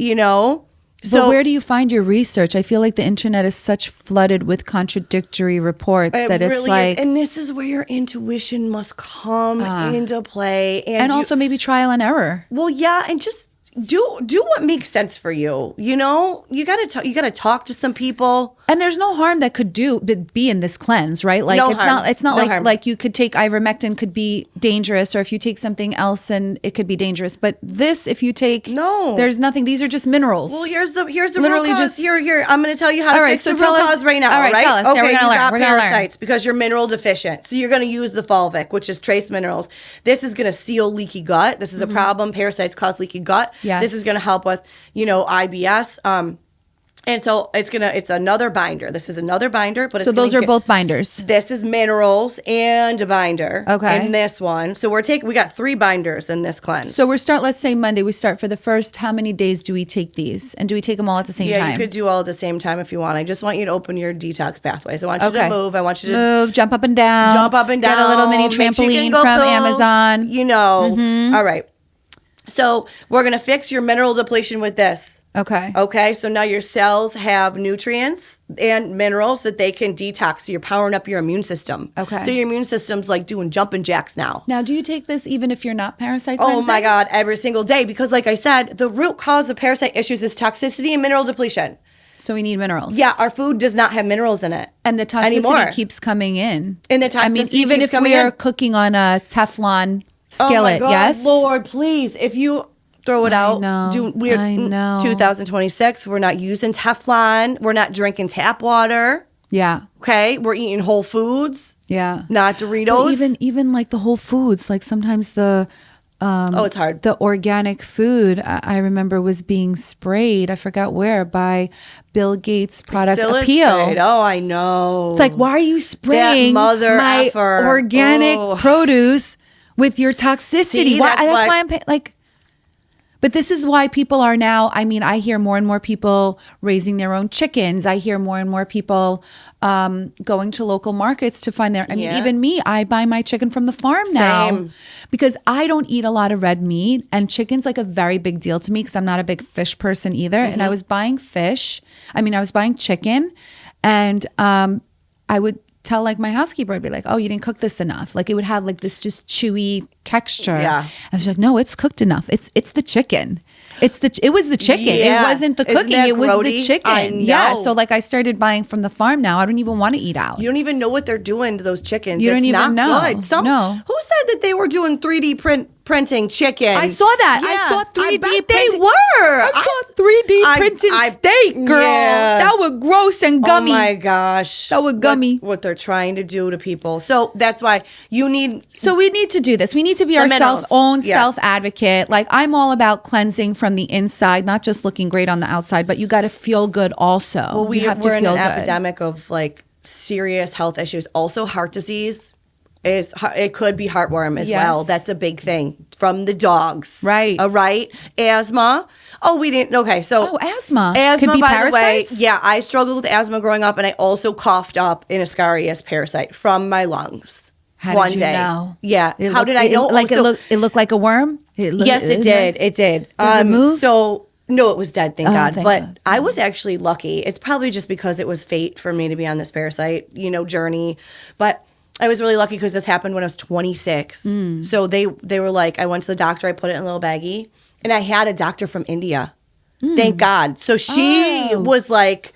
But where do you find your research? I feel like the internet is such flooded with contradictory reports that it's really like... is. And this is where your intuition must come into play. And also maybe trial and error. Well, yeah, and just do what makes sense for you. You know, you gotta talk to some people. And there's no harm that could be in this cleanse, right? Like No it's harm. not No harm. like you could take ivermectin could be dangerous, or if you take something else and it could be dangerous. But this, if you take there's nothing. These are just minerals. Well, here's the Literally root cause. just here. I'm going to tell you how to fix the root tell us- cause right now. all right, tell us. Yeah, Okay, we're gonna learn. got We're gonna learn. parasites because you're mineral deficient. So you're going to use the Fulvic, which is trace minerals. This is going to seal leaky gut. This is a problem. Parasites cause leaky gut. Yes. This is going to help with, IBS. And so it's another binder. This is another binder, but so those are both binders. This is minerals and a binder. Okay. In this one. So we got 3 binders in this cleanse. So let's say Monday, we start for the first, how many days do we take these? And do we take them all at the same time? Yeah, you could do all at the same time if you want. I just want you to open your detox pathways. I want you to move. I want you to move, jump up and down. Get a little mini make sure you trampoline can go from pool, Amazon. All right. So we're going to fix your mineral depletion with this. Okay. So now your cells have nutrients and minerals that they can detox. So you're powering up your immune system. Okay. So your immune system's like doing jumping jacks now. Now, do you take this even if you're not parasite Oh cleansing? my God, every single day. Because like I said, the root cause of parasite issues is toxicity and mineral depletion. So we need minerals. Yeah, our food does not have minerals in it. And the toxicity anymore. keeps coming in. And the toxicity even keeps if coming we are in. cooking on a Teflon skillet, oh my God, yes? Lord, please, if you throw it out. I know. It's 2026. We're not using Teflon. We're not drinking tap water. Yeah. Okay. We're eating whole foods. Yeah. Not Doritos. But even like the whole foods, like sometimes the it's hard. The organic food I remember was being sprayed. I forgot where by Bill Gates' product Still is Appeal. sprayed. Oh, I know. It's like, why are you spraying my effer. organic produce with your toxicity? See, that's that's why I'm like. But this is why people are now, I hear more and more people raising their own chickens. I hear more and more people going to local markets to find even me, I buy my chicken from the farm now. Same. Because I don't eat a lot of red meat, and chicken's like a very big deal to me because I'm not a big fish person either. And I was buying I was buying chicken, and I would tell like my housekeeper, I'd be like, oh, you didn't cook this enough. Like it would have like this just chewy texture. Yeah. And she's like, no, it's cooked enough. It's the chicken. It was the chicken. Yeah. It wasn't the Isn't cooking. that It was the grody? chicken. I know. Yeah. So like I started buying from the farm now. I don't even want to eat out. You don't even know what they're doing to those chickens. You don't It's even not know. Good. No. Who said that they were doing 3D printing chicken? I saw that. Yeah. I saw 3D I bet printing. They were. I saw 3D printing steak, girl. Yeah. That was gross and gummy. Oh my gosh. That was gummy. What they're trying to do to people. So that's why you need. So we need to do this. We need to be our minerals. own Yeah. self-advocate. Like I'm all about cleansing from the inside, not just looking great on the outside, but you got to feel good also. Well, you have to we're in feel an good. epidemic of like serious health issues. Also, heart disease. It could be heartworm as well. That's a big thing from the dogs. Right. Right. Asthma. Oh, we didn't. Okay. So asthma. Asthma, Could be by parasites? the way. Yeah. I struggled with asthma growing up, and I also coughed up an Ascaris parasite from my lungs. How did you know? Yeah. How did I know? It looked like a worm? Yes, it did. It did. Does it move? So no, it was dead, thank God. Thank But God. I was actually lucky. It's probably just because it was fate for me to be on this parasite, journey. But I was really lucky because this happened when I was 26. So they were like, I went to the doctor, I put it in a little baggie, and I had a doctor from India. Thank God. So she was like,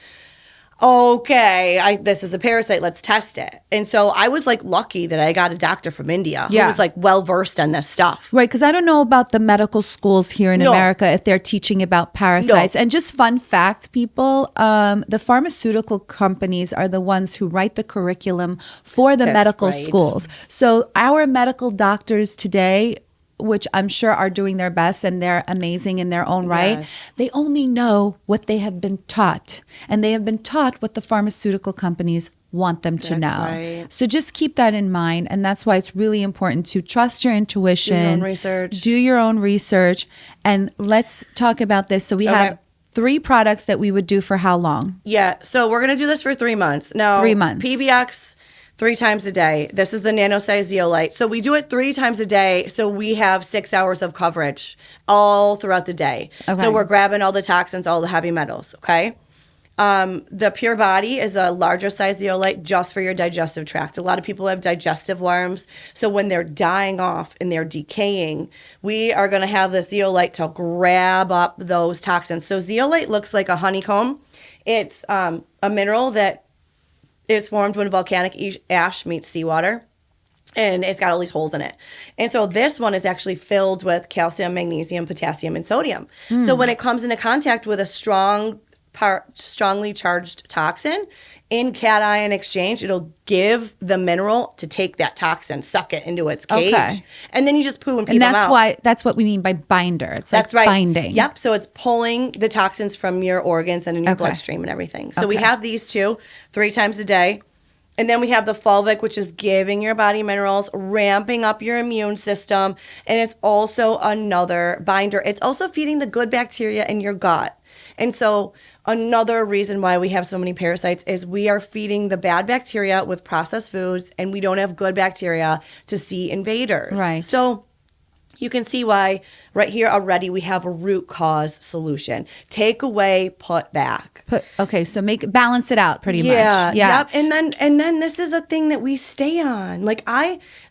okay, this is a parasite, let's test it. And so I was like lucky that I got a doctor from India who was like well versed on this stuff. Right, because I don't know about the medical schools here in America if they're teaching about parasites. And just fun fact, people, the pharmaceutical companies are the ones who write the curriculum for the medical schools. So our medical doctors today, which I'm sure are doing their best and they're amazing in their own right, they only know what they have been taught. And they have been taught what the pharmaceutical companies want them to know. Right. So just keep that in mind. And that's why it's really important to trust your intuition. Do your own research. Do your own research. And let's talk about this. So we have 3 products that we would do for how long? Yeah. So we're going to do this for 3 months. Now, 3 months. PBX 3 times a day. This is the nano-sized zeolite. So we do it 3 times a day. So we have 6 hours of coverage all throughout the day. Okay. So we're grabbing all the toxins, all the heavy metals. Okay. The Pure Body is a larger size zeolite just for your digestive tract. A lot of people have digestive worms. So when they're dying off and they're decaying, we are going to have this zeolite to grab up those toxins. So zeolite looks like a honeycomb. It's a mineral that is formed when volcanic ash meets seawater. And it's got all these holes in it. And so this one is actually filled with calcium, magnesium, potassium, and sodium. So when it comes into contact with a strongly charged toxin in cation exchange, it'll give the mineral to take that toxin, suck it into its cage, and then you just poo and pee them out. And that's what we mean by binder. It's that's like right. Binding. Yep. So it's pulling the toxins from your organs and in your bloodstream and everything. So we have these 2 3 times a day. And then we have the Fulvic, which is giving your body minerals, ramping up your immune system. And it's also another binder. It's also feeding the good bacteria in your gut. And so another reason why we have so many parasites is we are feeding the bad bacteria with processed foods, and we don't have good bacteria to see invaders. Right. So you can see why right here already we have a root cause solution. Take away, put back. So balance it out pretty much. Yeah. Yep. And then this is a thing that we stay on. Like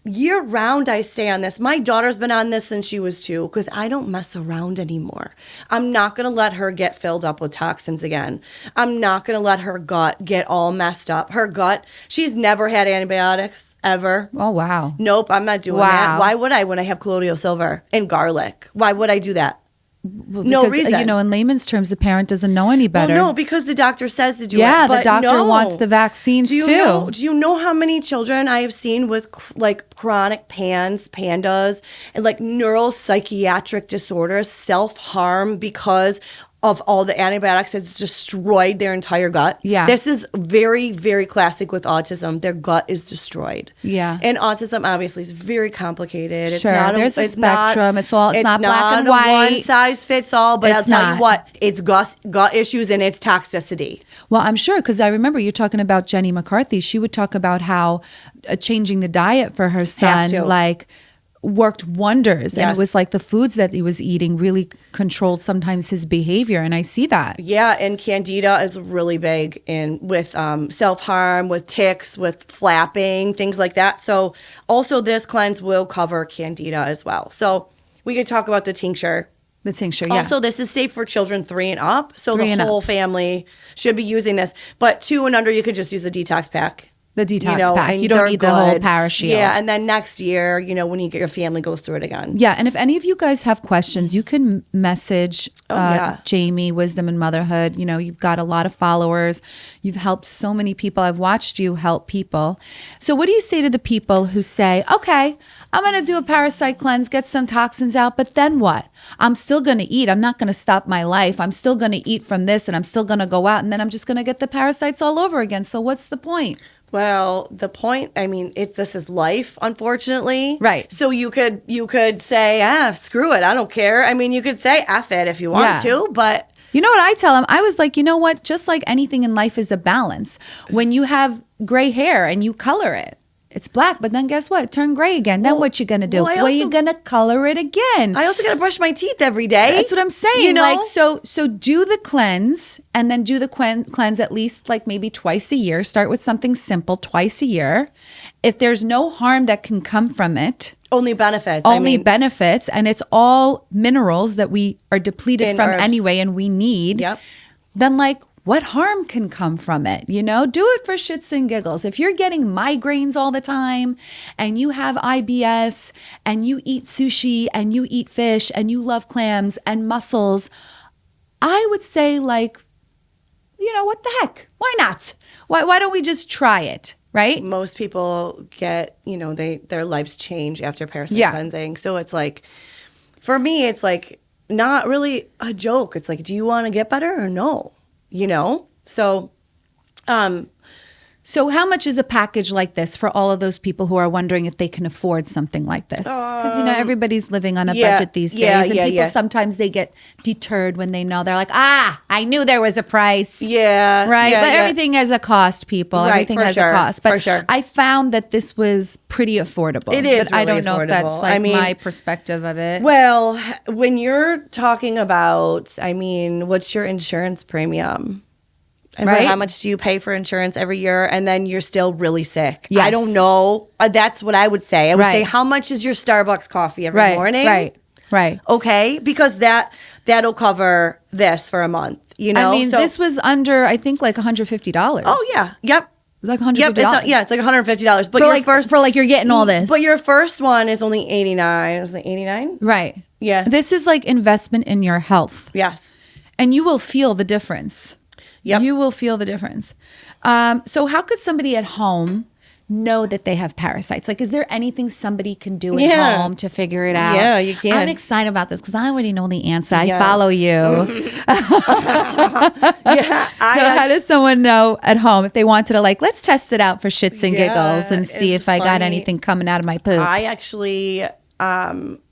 year round I stay on this. My daughter's been on this since she was 2 because I don't mess around anymore. I'm not going to let her get filled up with toxins again. I'm not going to let her gut get all messed up. Her gut, she's never had antibiotics ever. Oh, wow. Nope, I'm not doing that. Why would I when I have colloidal silver and garlic? Why would I do that? Well, no because, reason. In layman's terms, the parent doesn't know any better. Well, no, because the doctor says to do it. Yeah, but the doctor no. wants the vaccines too. Do you know how many children I have seen with chronic pandas, and neuropsychiatric disorders, self-harm because of all the antibiotics that's destroyed their entire gut? Yeah. This is very, very classic with autism. Their gut is destroyed. Yeah. And autism obviously is very complicated. Sure. There's a spectrum. It's not black and not white. one size fits all, but I'll tell you what, it's gut issues and it's toxicity. Well, I'm sure, because I remember you talking about Jenny McCarthy. She would talk about how changing the diet for her son, worked wonders. And it was like the foods that he was eating really controlled sometimes his behavior. And I see that. Yeah. And candida is really big with self-harm, with ticks, with flapping, things like that. So also this cleanse will cover candida as well. So we could talk about the tincture. The tincture, yeah. Also, this is safe for children 3 and up. So the whole family should be using this. But 2 and under, you could just use a detox pack. The detox pack. You don't need the whole Parashield. Yeah, and then next year, when your family goes through it again. Yeah, and if any of you guys have questions, you can message Jamie, Wisdom and Motherhood. You've got a lot of followers. You've helped so many people. I've watched you help people. So what do you say to the people who say, okay, I'm going to do a parasite cleanse, get some toxins out, but then what? I'm still going to eat. I'm not going to stop my life. I'm still going to eat from this, and I'm still going to go out, and then I'm just going to get the parasites all over again. So what's the point? Well, the point, this is life, unfortunately. Right. So you could say, screw it, I don't care. You could say F it if you want to, but... You know what I tell them? I was like, you know what? Just like anything in life is a balance. When you have gray hair and you color it, it's black, but then guess what? It turned gray again. Then what you gonna do? You're gonna color it again. I also gotta brush my teeth every day. That's what I'm saying. So do the cleanse, and then do the cleanse at least maybe twice a year. Start with something simple twice a year. If there's no harm that can come from it, only benefits. Benefits, and it's all minerals that we are depleted from anyway, and we need. Yep. Then what harm can come from it? Do it for shits and giggles. If you're getting migraines all the time and you have IBS and you eat sushi and you eat fish and you love clams and mussels, I would say what the heck? Why not? Why don't we just try it? Right? Most people get, their lives change after parasite cleansing. So it's for me, it's not really a joke. It's do you want to get better or no? So So how much is a package like this for all of those people who are wondering if they can afford something like this? Because, everybody's living on a budget these days. And people sometimes they get deterred when they know. They're like, I knew there was a price. Yeah. Right? Yeah, but everything has a cost, people. Right, everything has a cost. But I found that this was pretty affordable. It is but I don't know affordable. if that's like my perspective of it. Well, when you're talking about, what's your insurance premium? Right. How much do you pay for insurance every year? And then you're still really sick. Yes. I don't know. That's what I would say. I would say, how much is your Starbucks coffee every morning? Right. Okay. Because that'll cover this for a month, this was under, I think, like $150. Oh, yeah. Yep. It was like $150. It's like $150. But you're getting all this. But your first one is only $89. Is it $89? Right. Yeah. This is like investment in your health. Yes. And you will feel the difference. Yep. You will feel the difference. So how could somebody at home know that they have parasites? Like, is there anything somebody can do at home to figure it out? Yeah, you can. I'm excited about this because I already know the answer. I follow you. How does someone know at home if they wanted to, like, let's test it out for shits and giggles and see if I got anything coming out of my poop? I actually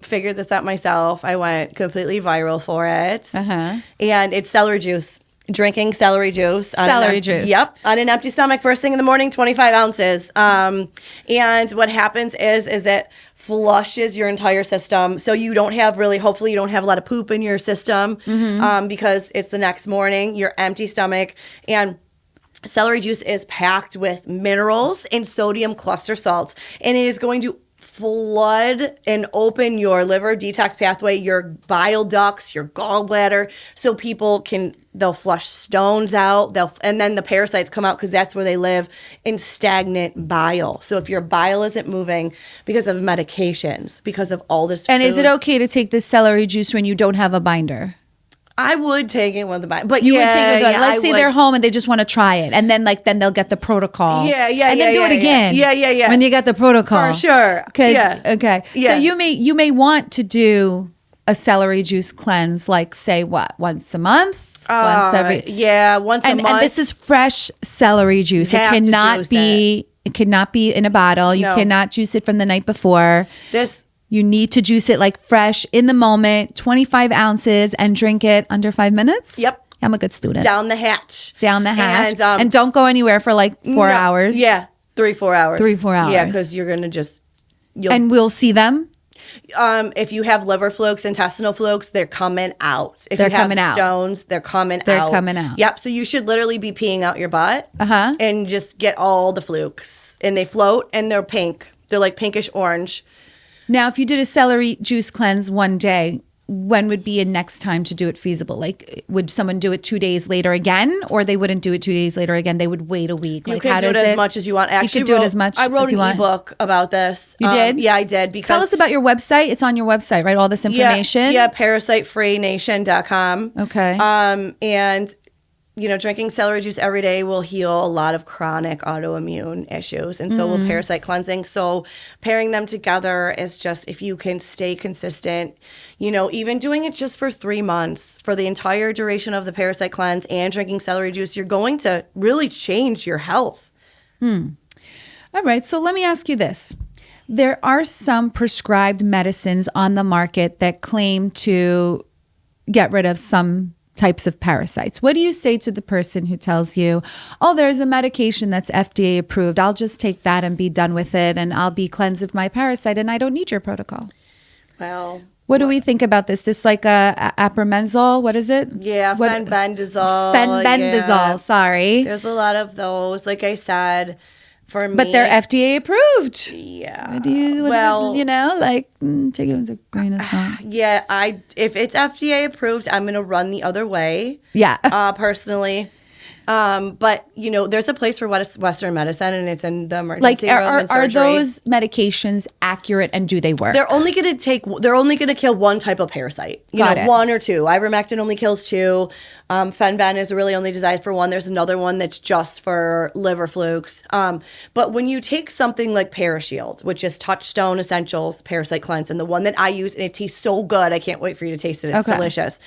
figured this out myself. I went completely viral for it. And it's celery juice. Drinking celery juice. Yep. On an empty stomach, first thing in the morning, 25 ounces. And what happens is it flushes your entire system. So you don't have hopefully you don't have a lot of poop in your system because it's the next morning, your empty stomach. And celery juice is packed with minerals and sodium cluster salts. And it is going to flood and open your liver detox pathway, your bile ducts, your gallbladder, so people they'll flush stones out, and then the parasites come out because that's where they live, in stagnant bile. So if your bile isn't moving because of medications, because of all this And food, is it okay to take this celery juice when you don't have a binder? I would take it with the binder. But you would take it with let's say they're home and they just want to try it. And then then they'll get the protocol. And then do it again. Yeah. When you get the protocol. For sure. Okay. So you may want to do a celery juice cleanse, like say once a month? Once a month. And this is fresh celery juice. It cannot be in a bottle. You cannot juice it from the night before. You need to juice it like fresh in the moment, 25 ounces, and drink it under 5 minutes. Yep. I'm a good student. Down the hatch. And don't go anywhere for like 4 hours. Yeah. 3-4 hours. 3-4 hours. Yeah, because you're going to and we'll see them. If you have liver flukes, intestinal flukes, they're coming out. If you have stones, they're coming out. They're coming out. Yep. So you should literally be peeing out your butt and just get all the flukes. And they float and they're pink. They're like pinkish orange. Now, if you did a celery juice cleanse one day, when would be a next time to do it feasible? Like, would someone do it 2 days later again, or they wouldn't do it 2 days later again? They would wait a week. You could do it as much as you want. Actually, you could do it as much. I wrote an ebook about this. You did? Yeah, I did. Because tell us about your website. It's on your website, right? All this information. Yeah, parasitefreenation.com. Okay. And drinking celery juice every day will heal a lot of chronic autoimmune issues, and so will parasite cleansing. So pairing them together is just, if you can stay consistent, even doing it just for 3 months, for the entire duration of the parasite cleanse and drinking celery juice, you're going to really change your health. All right. So let me ask you this. There are some prescribed medicines on the market that claim to get rid of some types of parasites. What do you say to the person who tells you, oh, there's a medication that's FDA approved. I'll just take that and be done with it, and I'll be cleansed of my parasite, and I don't need your protocol? Well, what do we think about this? This like a apromezole? What is it? Yeah, fenbendazole. Fenbendazole, sorry. There's a lot of those, like I said. For me, but they're FDA approved. Yeah. Take it with a grain of salt. Yeah, if it's FDA approved, I'm going to run the other way. Yeah. Personally. But there's a place for Western medicine, and it's in the emergency room and surgery. Are those medications accurate, and do they work? They're only going to kill one type of parasite. Got it. One or two. Ivermectin only kills 2. Fenben is really only designed for 1. There's another one that's just for liver flukes. But when you take something like Parashield, which is Touchstone Essentials Parasite Cleanse, and the one that I use, and it tastes so good, I can't wait for you to taste it. It's delicious.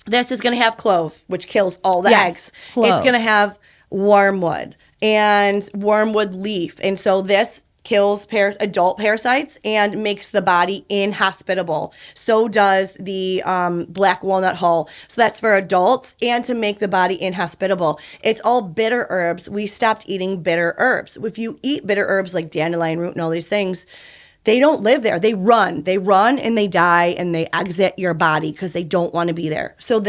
This is going to have clove, which kills all the eggs. Clove. It's going to have wormwood. and wormwood leaf. And so this kills adult parasites and makes the body inhospitable. So does the black walnut hull. So that's for adults and to make the body inhospitable. It's all bitter herbs. We stopped eating bitter herbs. If you eat bitter herbs like dandelion root and all these things, they don't live there. They run and they die and they exit your body because they don't want to be there. So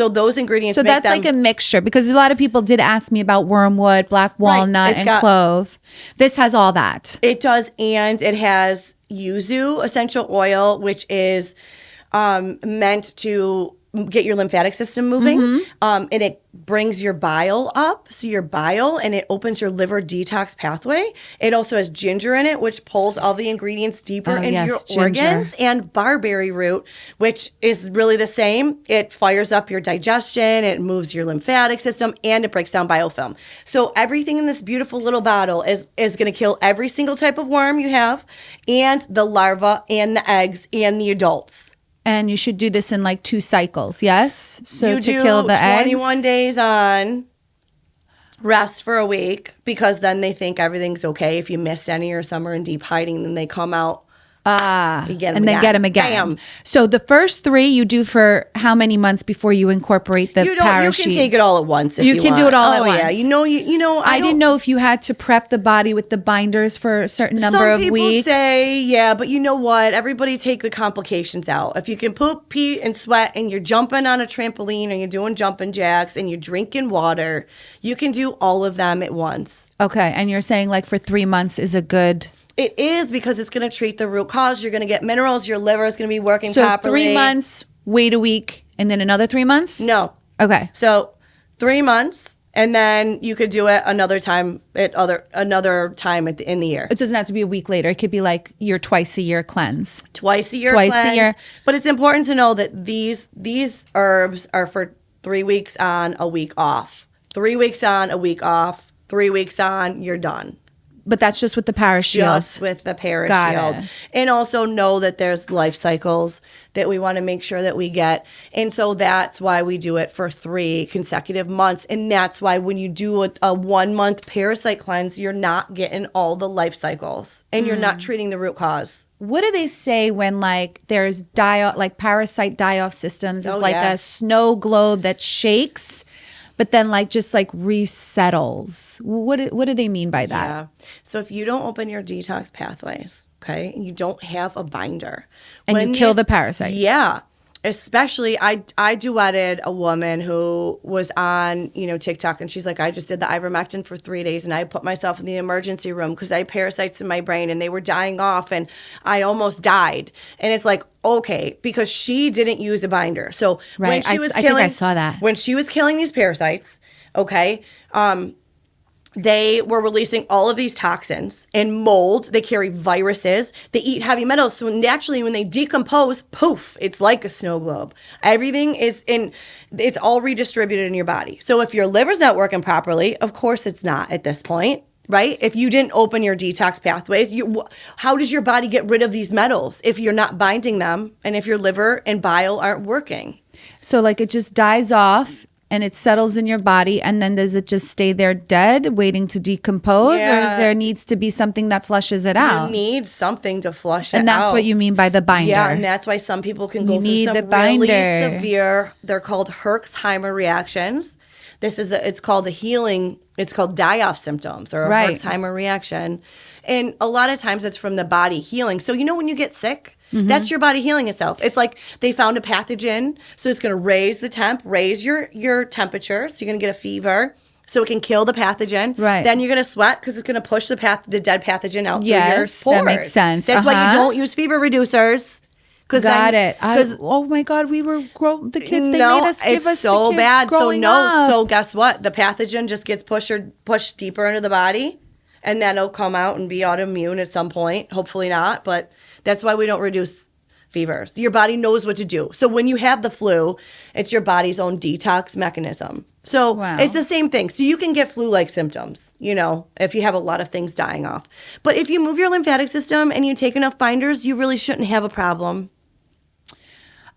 those ingredients. So that's like a mixture, because a lot of people did ask me about wormwood, black walnut, and clove. This has all that. It does, and it has yuzu essential oil, which is meant to get your lymphatic system moving, and it brings your bile up, and it opens your liver detox pathway. It also has ginger in it, which pulls all the ingredients deeper into your organs, and barberry root, which is really the same. It fires up your digestion, it moves your lymphatic system, and it breaks down biofilm. So everything in this beautiful little bottle is going to kill every single type of worm you have, and the larva, and the eggs, and the adults. And you should do this in like 2 cycles, yes? So you to kill the eggs. 21 days on, rest for a week, because then they think everything's okay. If you missed any or some are in deep hiding, then they come out. You get 'em and then get them again. Bam. So the first 3 you do for how many months before you incorporate the You parachute? can take it all at once if you can want. do it all at Oh, once. yeah. I didn't know if you had to prep the body with the binders for a certain number of weeks. Some people say, yeah, but you know what? Everybody take the complications out. If you can poop, pee, and sweat, and you're jumping on a trampoline, or you're doing jumping jacks, and you're drinking water, you can do all of them at once. Okay, and you're saying like for 3 months is a good... It is, because it's going to treat the root cause. You're going to get minerals. Your liver is going to be working properly. 3 months, wait a week, and then another 3 months? No. Okay. So 3 months, and then you could do it another time in the year. It doesn't have to be a week later. It could be like your twice a year cleanse. Twice a year. But it's important to know that these herbs are for 3 weeks on, a week off. 3 weeks on, a week off. 3 weeks on, you're done. But that's just with the Parashield. Just with the Parashield. And also know that there's life cycles that we want to make sure that we get. And so that's why we do it for 3 consecutive months. And that's why when you do a 1 month parasite cleanse, you're not getting all the life cycles and you're not treating the root cause. What do they say when like there's parasite die-off systems? It's a snow globe that shakes, but then just resettles. What do they mean by that? Yeah. So if you don't open your detox pathways, okay, and you don't have a binder. And you kill the parasites. Yeah. Especially, I duetted a woman who was on, TikTok, and she's like, I just did the ivermectin for 3 days, and I put myself in the emergency room because I had parasites in my brain, and they were dying off, and I almost died. And it's like, okay, because she didn't use a binder. So when she was killing, I think I saw that. When she was killing these parasites, okay, they were releasing all of these toxins and mold. They carry viruses. They eat heavy metals. So naturally, when they decompose, poof, it's like a snow globe. Everything it's all redistributed in your body. So if your liver's not working properly, of course it's not at this point, right? If you didn't open your detox pathways, how does your body get rid of these metals if you're not binding them and if your liver and bile aren't working? So it just dies off and it settles in your body, and then does it just stay there dead, waiting to decompose, or is there needs to be something that flushes it out? You need something to flush it out. And that's what you mean by the binder. Yeah, and that's why some people can go through some really severe, they're called Herxheimer reactions. It's called die-off symptoms or a Herxheimer reaction. And a lot of times it's from the body healing. So when you get sick, that's your body healing itself. It's like they found a pathogen, so it's going to raise your temperature, so you're going to get a fever, so it can kill the pathogen. Right. Then you're going to sweat because it's going to push the dead pathogen out through your pores. That makes sense. That's why you don't use fever reducers. Got it. Oh my God, we were the kids. They made us give us so the kids bad. Growing up. So guess what? The pathogen just gets pushed deeper into the body, and then it'll come out and be autoimmune at some point. Hopefully not, but that's why we don't reduce fevers. Your body knows what to do. So when you have the flu, it's your body's own detox mechanism. So It's the same thing. So you can get flu-like symptoms, if you have a lot of things dying off. But if you move your lymphatic system and you take enough binders, you really shouldn't have a problem.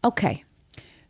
Okay.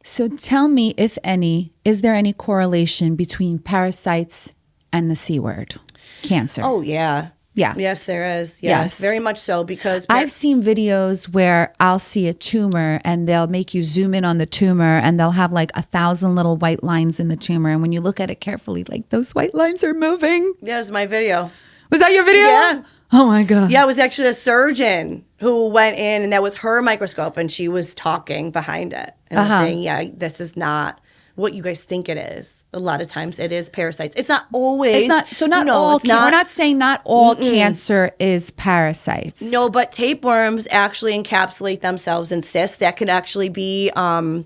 So tell me, if any, is there any correlation between parasites and the C word, cancer. Oh, yeah. Yeah. Yes, there is. Yes. Very much so, because I've seen videos where I'll see a tumor and they'll make you zoom in on the tumor and they'll have like 1,000 little white lines in the tumor. And when you look at it carefully, like those white lines are moving. Yeah, it was my video. Was that your video? Yeah. Oh my God. Yeah, it was actually a surgeon who went in, and that was her microscope, and she was talking behind it and was saying, yeah, this is not what you guys think it is. A lot of times it is parasites. It's not always. It's not. So not all. We're not saying not all cancer is parasites. No, but tapeworms actually encapsulate themselves in cysts. That could actually be PCOS.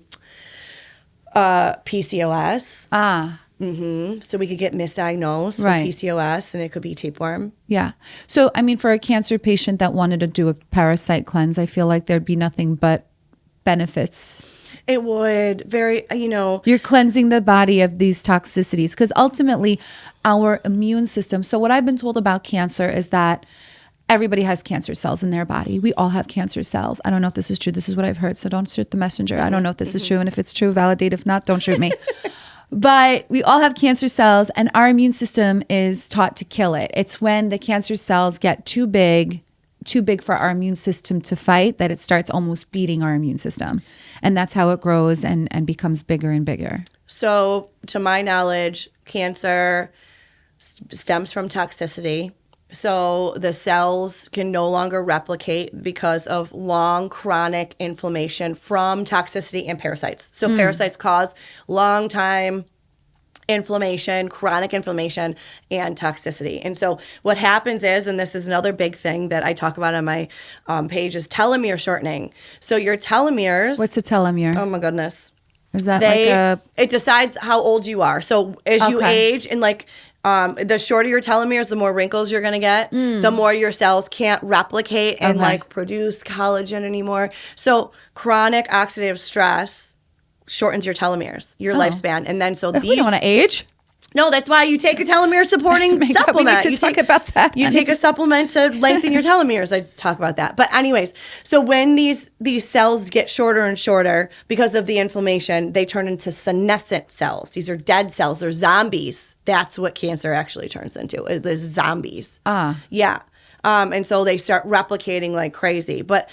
So we could get misdiagnosed with PCOS, and it could be tapeworm. Yeah. So, I mean, for a cancer patient that wanted to do a parasite cleanse, I feel like there'd be nothing but benefits. It would You're cleansing the body of these toxicities, because ultimately our immune system. So what I've been told about cancer is that everybody has cancer cells in their body. We all have cancer cells. I don't know if this is true. This is what I've heard. So don't shoot the messenger. I don't know if this is true. And if it's true, validate. If not, don't shoot me. But we all have cancer cells, and our immune system is taught to kill it. It's when the cancer cells get too big for our immune system to fight, that it starts almost beating our immune system. And that's how it grows and becomes bigger and bigger. So to my knowledge, cancer stems from toxicity. So the cells can no longer replicate because of long chronic inflammation from toxicity and parasites. So parasites cause long time inflammation, chronic inflammation, and toxicity. And so what happens is, and this is another big thing that I talk about on my page, is telomere shortening. So your telomeres. What's a telomere? Oh my goodness. Is that It decides how old you are. So as you age, and the shorter your telomeres, the more wrinkles you're going to get, the more your cells can't replicate and produce collagen anymore. So chronic oxidative stress shortens your telomeres, your lifespan. And then we don't want to age. No, that's why you take a telomere supporting supplement. We need to talk about that. You take a supplement to lengthen your telomeres. I talk about that. But anyways, so when these cells get shorter and shorter because of the inflammation, they turn into senescent cells. These are dead cells. They're zombies. That's what cancer actually turns into, is the zombies. Yeah. And so they start replicating like crazy. But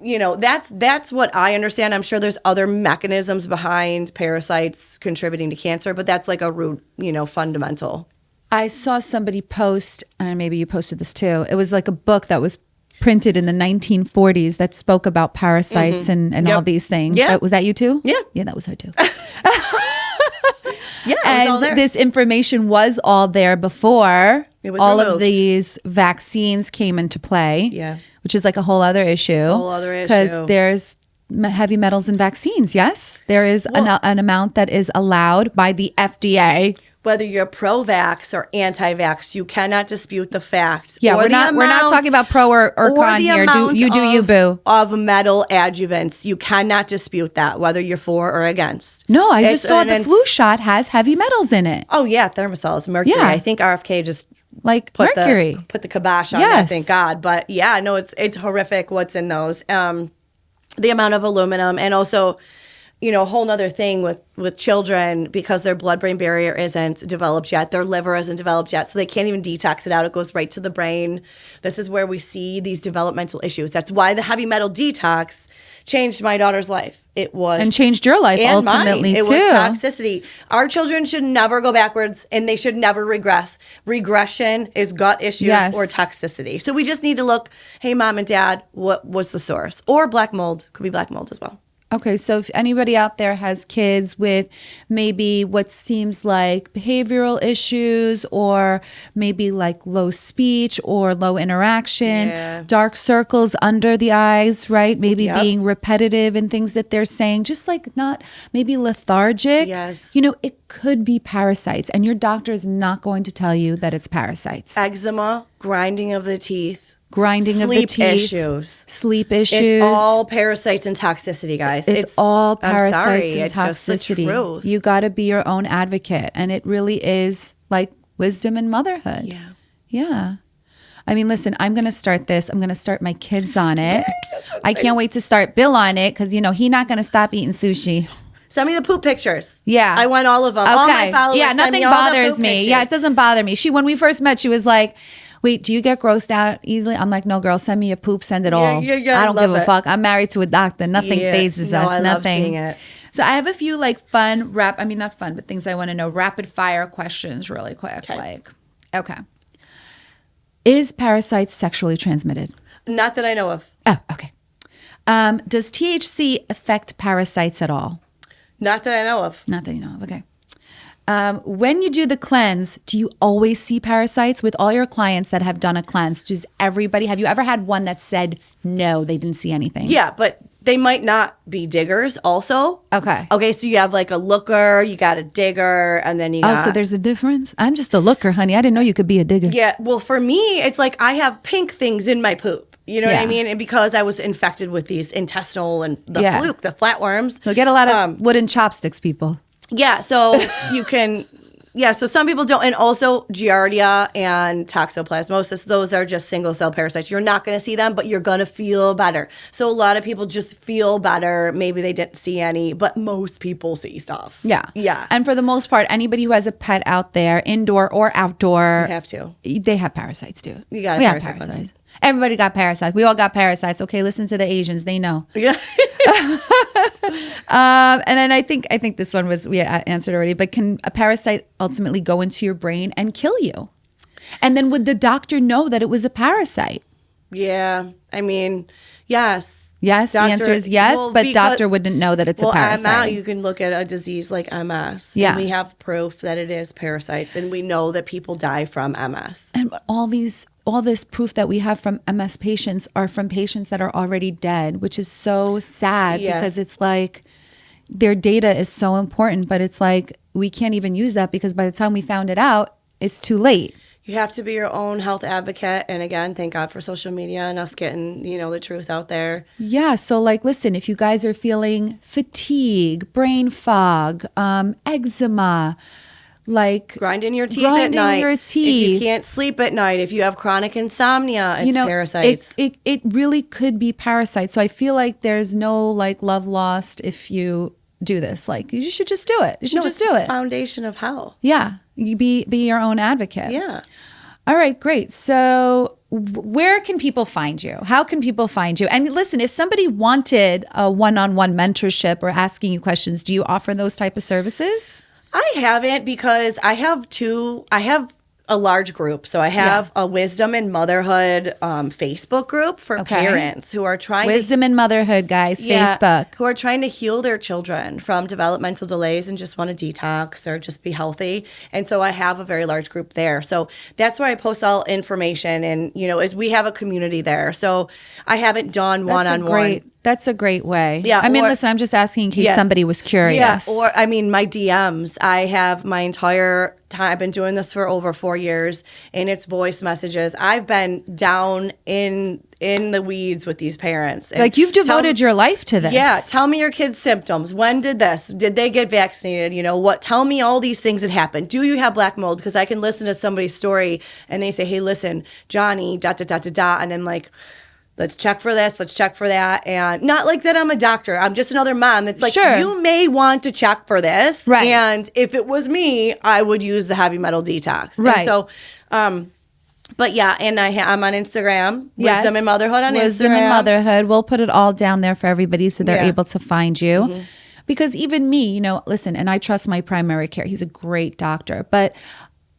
that's what I understand. I'm sure there's other mechanisms behind parasites contributing to cancer, but that's like a root, fundamental. I saw somebody post, and maybe you posted this too. It was like a book that was printed in the 1940s that spoke about parasites and all these things. Yeah. Was that you too? Yeah. Yeah, that was her too. Yeah, and it was all there. This information was all there before all removed. of these vaccines came into play. Yeah. Which is like a whole other issue. Because there's heavy metals in vaccines, yes? There is an amount that is allowed by the FDA. Whether you're pro-vax or anti-vax, you cannot dispute the facts. Yeah, we're not talking about pro or con here. Do you, boo. Of metal adjuvants, you cannot dispute that, whether you're for or against. No, I just saw the flu shot has heavy metals in it. Oh yeah, thermosols, mercury. Yeah. I think RFK just put mercury. Put the kibosh on that, thank God. But yeah, no, it's horrific what's in those. The amount of aluminum, and also, a whole nother thing with children, because their blood-brain barrier isn't developed yet, their liver isn't developed yet, so they can't even detox it out. It goes right to the brain. This is where we see these developmental issues. That's why the heavy metal detox changed my daughter's life. It was, and changed your life and ultimately mine. It too. was toxicity. Our children should never go backwards, and they should never regress. Regression is gut issues or toxicity. So we just need to look. Hey, mom and dad, what was the source? Or black mold. Could be black mold as well. Okay, so if anybody out there has kids with maybe what seems like behavioral issues, or maybe like low speech or low interaction, dark circles under the eyes, right? Maybe being repetitive in things that they're saying, just like not maybe lethargic. Yes. It could be parasites, and your doctor is not going to tell you that it's parasites. Eczema, grinding of the teeth. Grinding of the teeth, sleep issues. It's all parasites and toxicity, guys. It's all parasites and it's toxicity. Just the truth. You got to be your own advocate, and it really is like wisdom in motherhood. Yeah. I mean, listen, I'm going to start this. I'm going to start my kids on it. I can't wait to start Bill on it, because he's not going to stop eating sushi. Send me the poop pictures. Yeah. I want all of them. Okay. All my followers. Yeah, send nothing me all the bothers poop me. pictures. Yeah, it doesn't bother me. When we first met, she was like, wait, do you get grossed out easily? I'm like, no, girl, send me a poop, send it all. yeah, I I don't give love a it. fuck. I'm married to a doctor. Nothing phases us. I Nothing. love seeing it. So I have a few like fun not fun, but things I want to know. Rapid fire questions really quick. Okay. Okay. Is parasites sexually transmitted? Not that I know of. Oh, okay. Does THC affect parasites at all? Not that I know of. Not that you know of. Okay. When you do the cleanse, do you always see parasites? With all your clients that have done a cleanse, have you ever had one that said no, they didn't see anything? Yeah, but they might not be diggers also. Okay. Okay, so you have like a looker, you got a digger, and then you got... Oh, so there's a difference? I'm just a looker, honey. I didn't know you could be a digger. Yeah, well, for me, it's like I have pink things in my poop. You know what I Yeah. mean? And because I was infected with these intestinal and the fluke, the flatworms. So get a lot of wooden chopsticks, people. Yeah, so you can... Yeah, so some people don't. And also Giardia and Toxoplasmosis, those are just single cell parasites. You're not going to see them, but you're going to feel better. So a lot of people just feel better. Maybe they didn't see any, but most people see stuff. Yeah. Yeah. And for the most part, anybody who has a pet out there, indoor or outdoor, You have to. they have parasites, dude. You got a We have parasite button. Everybody got parasites. We all got parasites. Okay, listen to the Asians. They know. Yeah. And then I think this one we answered already, but can a parasite ultimately go into your brain and kill you? And then would the doctor know that it was a parasite? Yeah. I mean, yes. Yes, the answer is yes, but because- doctor wouldn't know that it's a parasite. You can look at a disease like MS. Yeah. And we have proof that it is parasites, and we know that people die from MS. And all this proof that we have from MS patients are from patients that are already dead, which is so sad because it's like their data is so important, but it's like we can't even use that because by the time we found it out, it's too late. You have to be your own health advocate. And again, thank God for social media and us getting, the truth out there. Yeah. So like, listen, if you guys are feeling fatigue, brain fog, eczema, like grinding your teeth at night. If you can't sleep at night, if you have chronic insomnia, it's parasites. It really could be parasites. So I feel like there's no like love lost if you do this. Like you should just do it. You should just do it. Foundation of health. Yeah. You be your own advocate. Yeah. All right, great. So where can people find you? How can people find you? And listen, if somebody wanted a one-on-one mentorship or asking you questions, do you offer those type of services? I haven't because I have a large group. So I have a Wisdom and Motherhood Facebook group for parents who are trying Wisdom and Motherhood, guys, Facebook. Who are trying to heal their children from developmental delays and just want to detox or just be healthy. And so I have a very large group there. So that's where I post all information and, as we have a community there. So I haven't done one-on-one. That's a great way. Yeah. I mean, listen, I'm just asking in case somebody was curious. Yeah. Or, my DMs. I have my entire time. I've been doing this for over 4 years, and it's voice messages. I've been down in the weeds with these parents. Like you've devoted your life to this. Yeah. Tell me your kids' symptoms. When did this? Did they get vaccinated? Tell me all these things that happened. Do you have black mold? Because I can listen to somebody's story, and they say, hey, listen, Johnny, ... And I'm like, let's check for this, let's check for that. And not like that I'm a doctor. I'm just another mom. It's like, you may want to check for this. Right. And if it was me, I would use the heavy metal detox. Right. And so, but yeah, and I'm on Instagram. Wisdom and Motherhood on Instagram. Wisdom and Motherhood. We'll put it all down there for everybody so they're able to find you. Mm-hmm. Because even me, listen, and I trust my primary care. He's a great doctor. But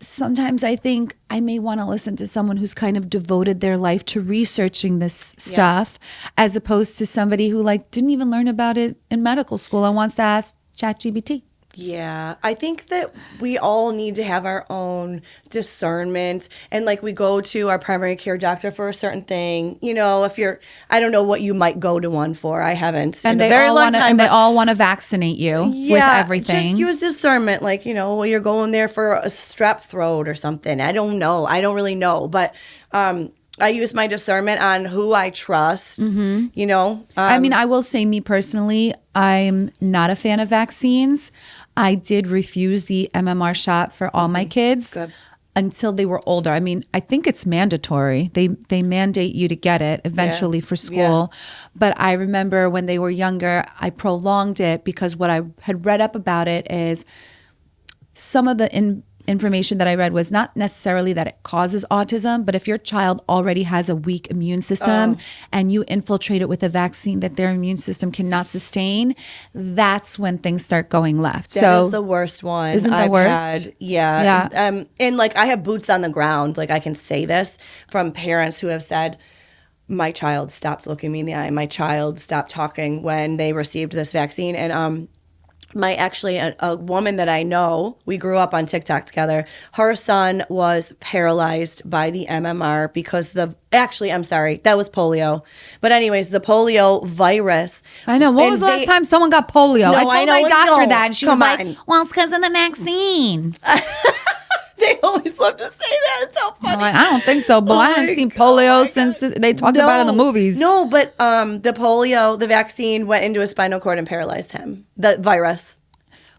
sometimes I think I may want to listen to someone who's kind of devoted their life to researching this stuff as opposed to somebody who didn't even learn about it in medical school and wants to ask ChatGPT. Yeah, I think that we all need to have our own discernment, and we go to our primary care doctor for a certain thing. If I don't know what you might go to one for. I haven't and in a very long time. And they all want to vaccinate you with everything. Just use discernment, you're going there for a strep throat or something. I don't know. I don't really know, but I use my discernment on who I trust. Mm-hmm. I mean, I will say, me personally, I'm not a fan of vaccines. I did refuse the MMR shot for all my kids. Good. until they were older. I mean, I think it's mandatory. They mandate you to get it eventually for school. But I remember when they were younger, I prolonged it because what I had read up about it is some of the information that I read was not necessarily that it causes autism, but if your child already has a weak immune system and you infiltrate it with a vaccine that their immune system cannot sustain, that's when things start going left. That is the worst one. Isn't the worst? Yeah. And like I have boots on the ground. Like I can say this from parents who have said, my child stopped looking me in the eye. My child stopped talking when they received this vaccine. And a woman that I know, we grew up on TikTok together. Her son was paralyzed by the MMR because I'm sorry, that was polio. But anyways, the polio virus. I know. When was the last time someone got polio? No, I told my doctor that, and she was like, on. well, it's because of the vaccine. They always love to say that. It's so funny. I'm like, I don't think so, but I haven't seen polio since they talked about it in the movies. No, but the vaccine went into his spinal cord and paralyzed him. The virus.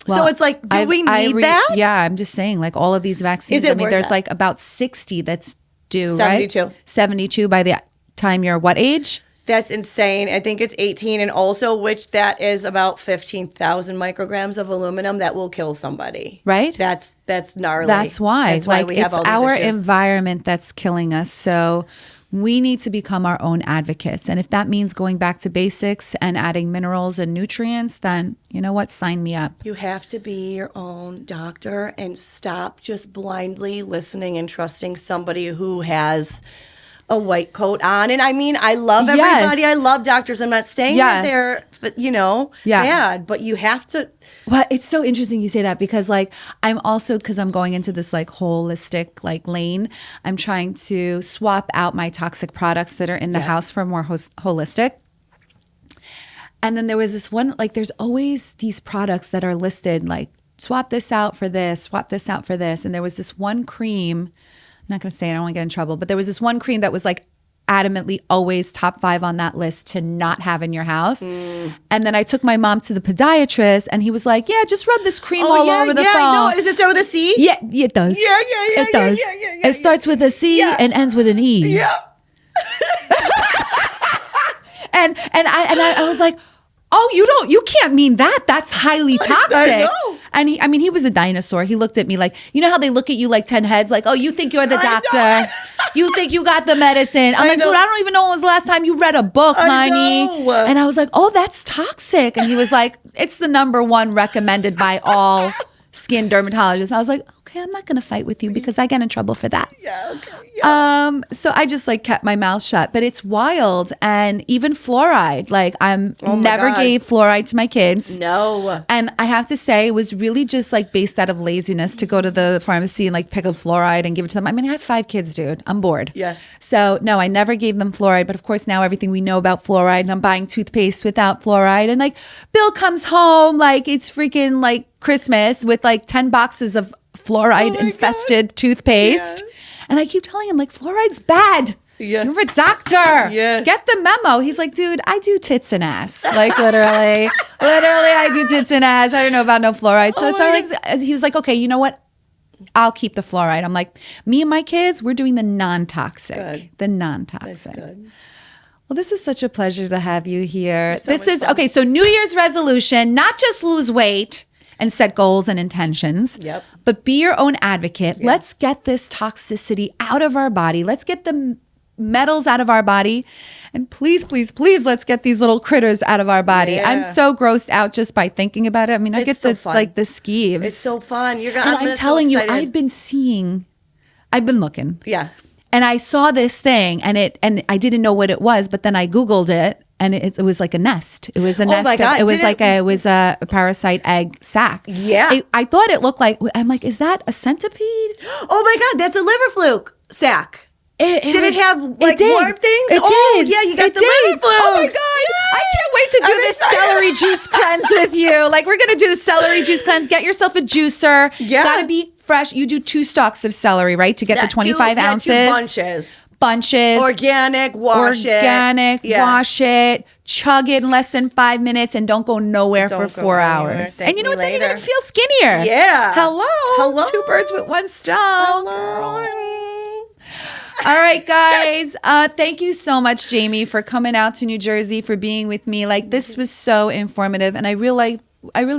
Well, so it's like, do we need that? Yeah, I'm just saying, like all of these vaccines. I mean, there's like about 60 that's due, 72. Right? 72 by the time you're what age? That's insane. I think it's 18, and also which that is about 15,000 micrograms of aluminum that will kill somebody. Right? That's gnarly. That's why. That's why like we have it's all these our issues. environment that's killing us. So we need to become our own advocates. And if that means going back to basics and adding minerals and nutrients, then you know what? Sign me up. You have to be your own doctor and stop just blindly listening and trusting somebody who has a white coat on. And I mean, I love everybody. Yes. I love doctors. I'm not saying that they're, bad, but you have to. Well, it's so interesting you say that because like I'm also, because I'm going into this like holistic like lane, I'm trying to swap out my toxic products that are in the house for more holistic. And then there was this one, like there's always these products that are listed like swap this out for this, swap this out for this. And there was this one cream, I'm not going to say it, I don't want to get in trouble, but there was this one cream that was like adamantly always top 5 on that list to not have in your house. And then I took my mom to the podiatrist and he was like, yeah, just rub this cream all over the phone. I know. Is it start with a C? Yeah, it does. Yeah. It does. It starts with a C and ends with an E. Yeah. and I was like, oh, you can't mean that. That's highly toxic. I know. And he was a dinosaur. He looked at me like, you know how they look at you like 10 heads? Like, oh, you think you're the doctor. You think you got the medicine. I'm like, dude, I don't even know when was the last time you read a book, honey. And I was like, oh, that's toxic. And he was like, it's the number 1 recommended by all skin dermatologists. I was like, okay, I'm not going to fight with you because I get in trouble for that. Yeah, okay. Yeah. So I just like kept my mouth shut, but it's wild. And even fluoride, like never gave fluoride to my kids. No. And I have to say, it was really just like based out of laziness to go to the pharmacy and like pick up fluoride and give it to them. I mean, I have 5 kids, dude. I'm bored. Yeah. So no, I never gave them fluoride. But of course now everything we know about fluoride, and I'm buying toothpaste without fluoride. And like Bill comes home like it's freaking like Christmas with like 10 boxes of fluoride infested toothpaste. Yeah. And I keep telling him like fluoride's bad. Yeah. You're a doctor. Yeah. Get the memo. He's like, dude, I do tits and ass. Like literally I do tits and ass. I don't know about no fluoride. So it's like, he was like, okay, you know what? I'll keep the fluoride. I'm like, me and my kids, we're doing the non-toxic. Good. The non-toxic. That's good. Well, this was such a pleasure to have you here. This is, okay, so New Year's resolution, not just lose weight and set goals and intentions, but be your own advocate. Yep. Let's get this toxicity out of our body. Let's get the metals out of our body. And please, please, please, let's get these little critters out of our body. Yeah. I'm so grossed out just by thinking about it. I mean, I get so like the skeeves. It's so fun. I'm telling you, I've been looking. Yeah. And I saw this thing and I didn't know what it was, but then I Googled it. And it was like a nest. It was a nest. My God. It was a parasite egg sac. Yeah. I thought it looked like, I'm like, is that a centipede? Oh my God, that's a liver fluke sac. Did it have like warm things? It did. Yeah, you got the liver fluke. Oh my God. Yeah. I can't wait to do this celery juice cleanse with you. Like we're going to do the celery juice cleanse. Get yourself a juicer. Yeah. It's got to be fresh. You do 2 stalks of celery, right? To get the 25 ounces. 2 bunches. bunches. Organic, wash it, chug it in less than 5 minits, and don't go nowhere for 4 hours. Thank And you know me what? Then you're later. going to feel skinnier. Yeah. Hello. 2 birds with 1 stone. Girl. All right, guys. Thank you so much, Jamie, for coming out to New Jersey, for being with me. Like, this was so informative, and I really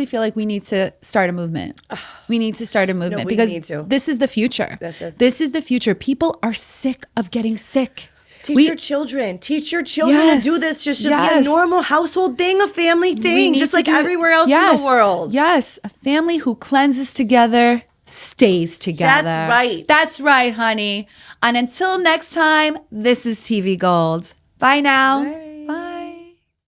feel like we need to start a movement. We need to start a movement because this is the future. This is the future. People are sick of getting sick. Teach your children to do this. Just should be a normal household thing, a family thing, just like everywhere else in the world. Yes, a family who cleanses together stays together. That's right. That's right, honey. And until next time, this is TV Gold. Bye now. Bye.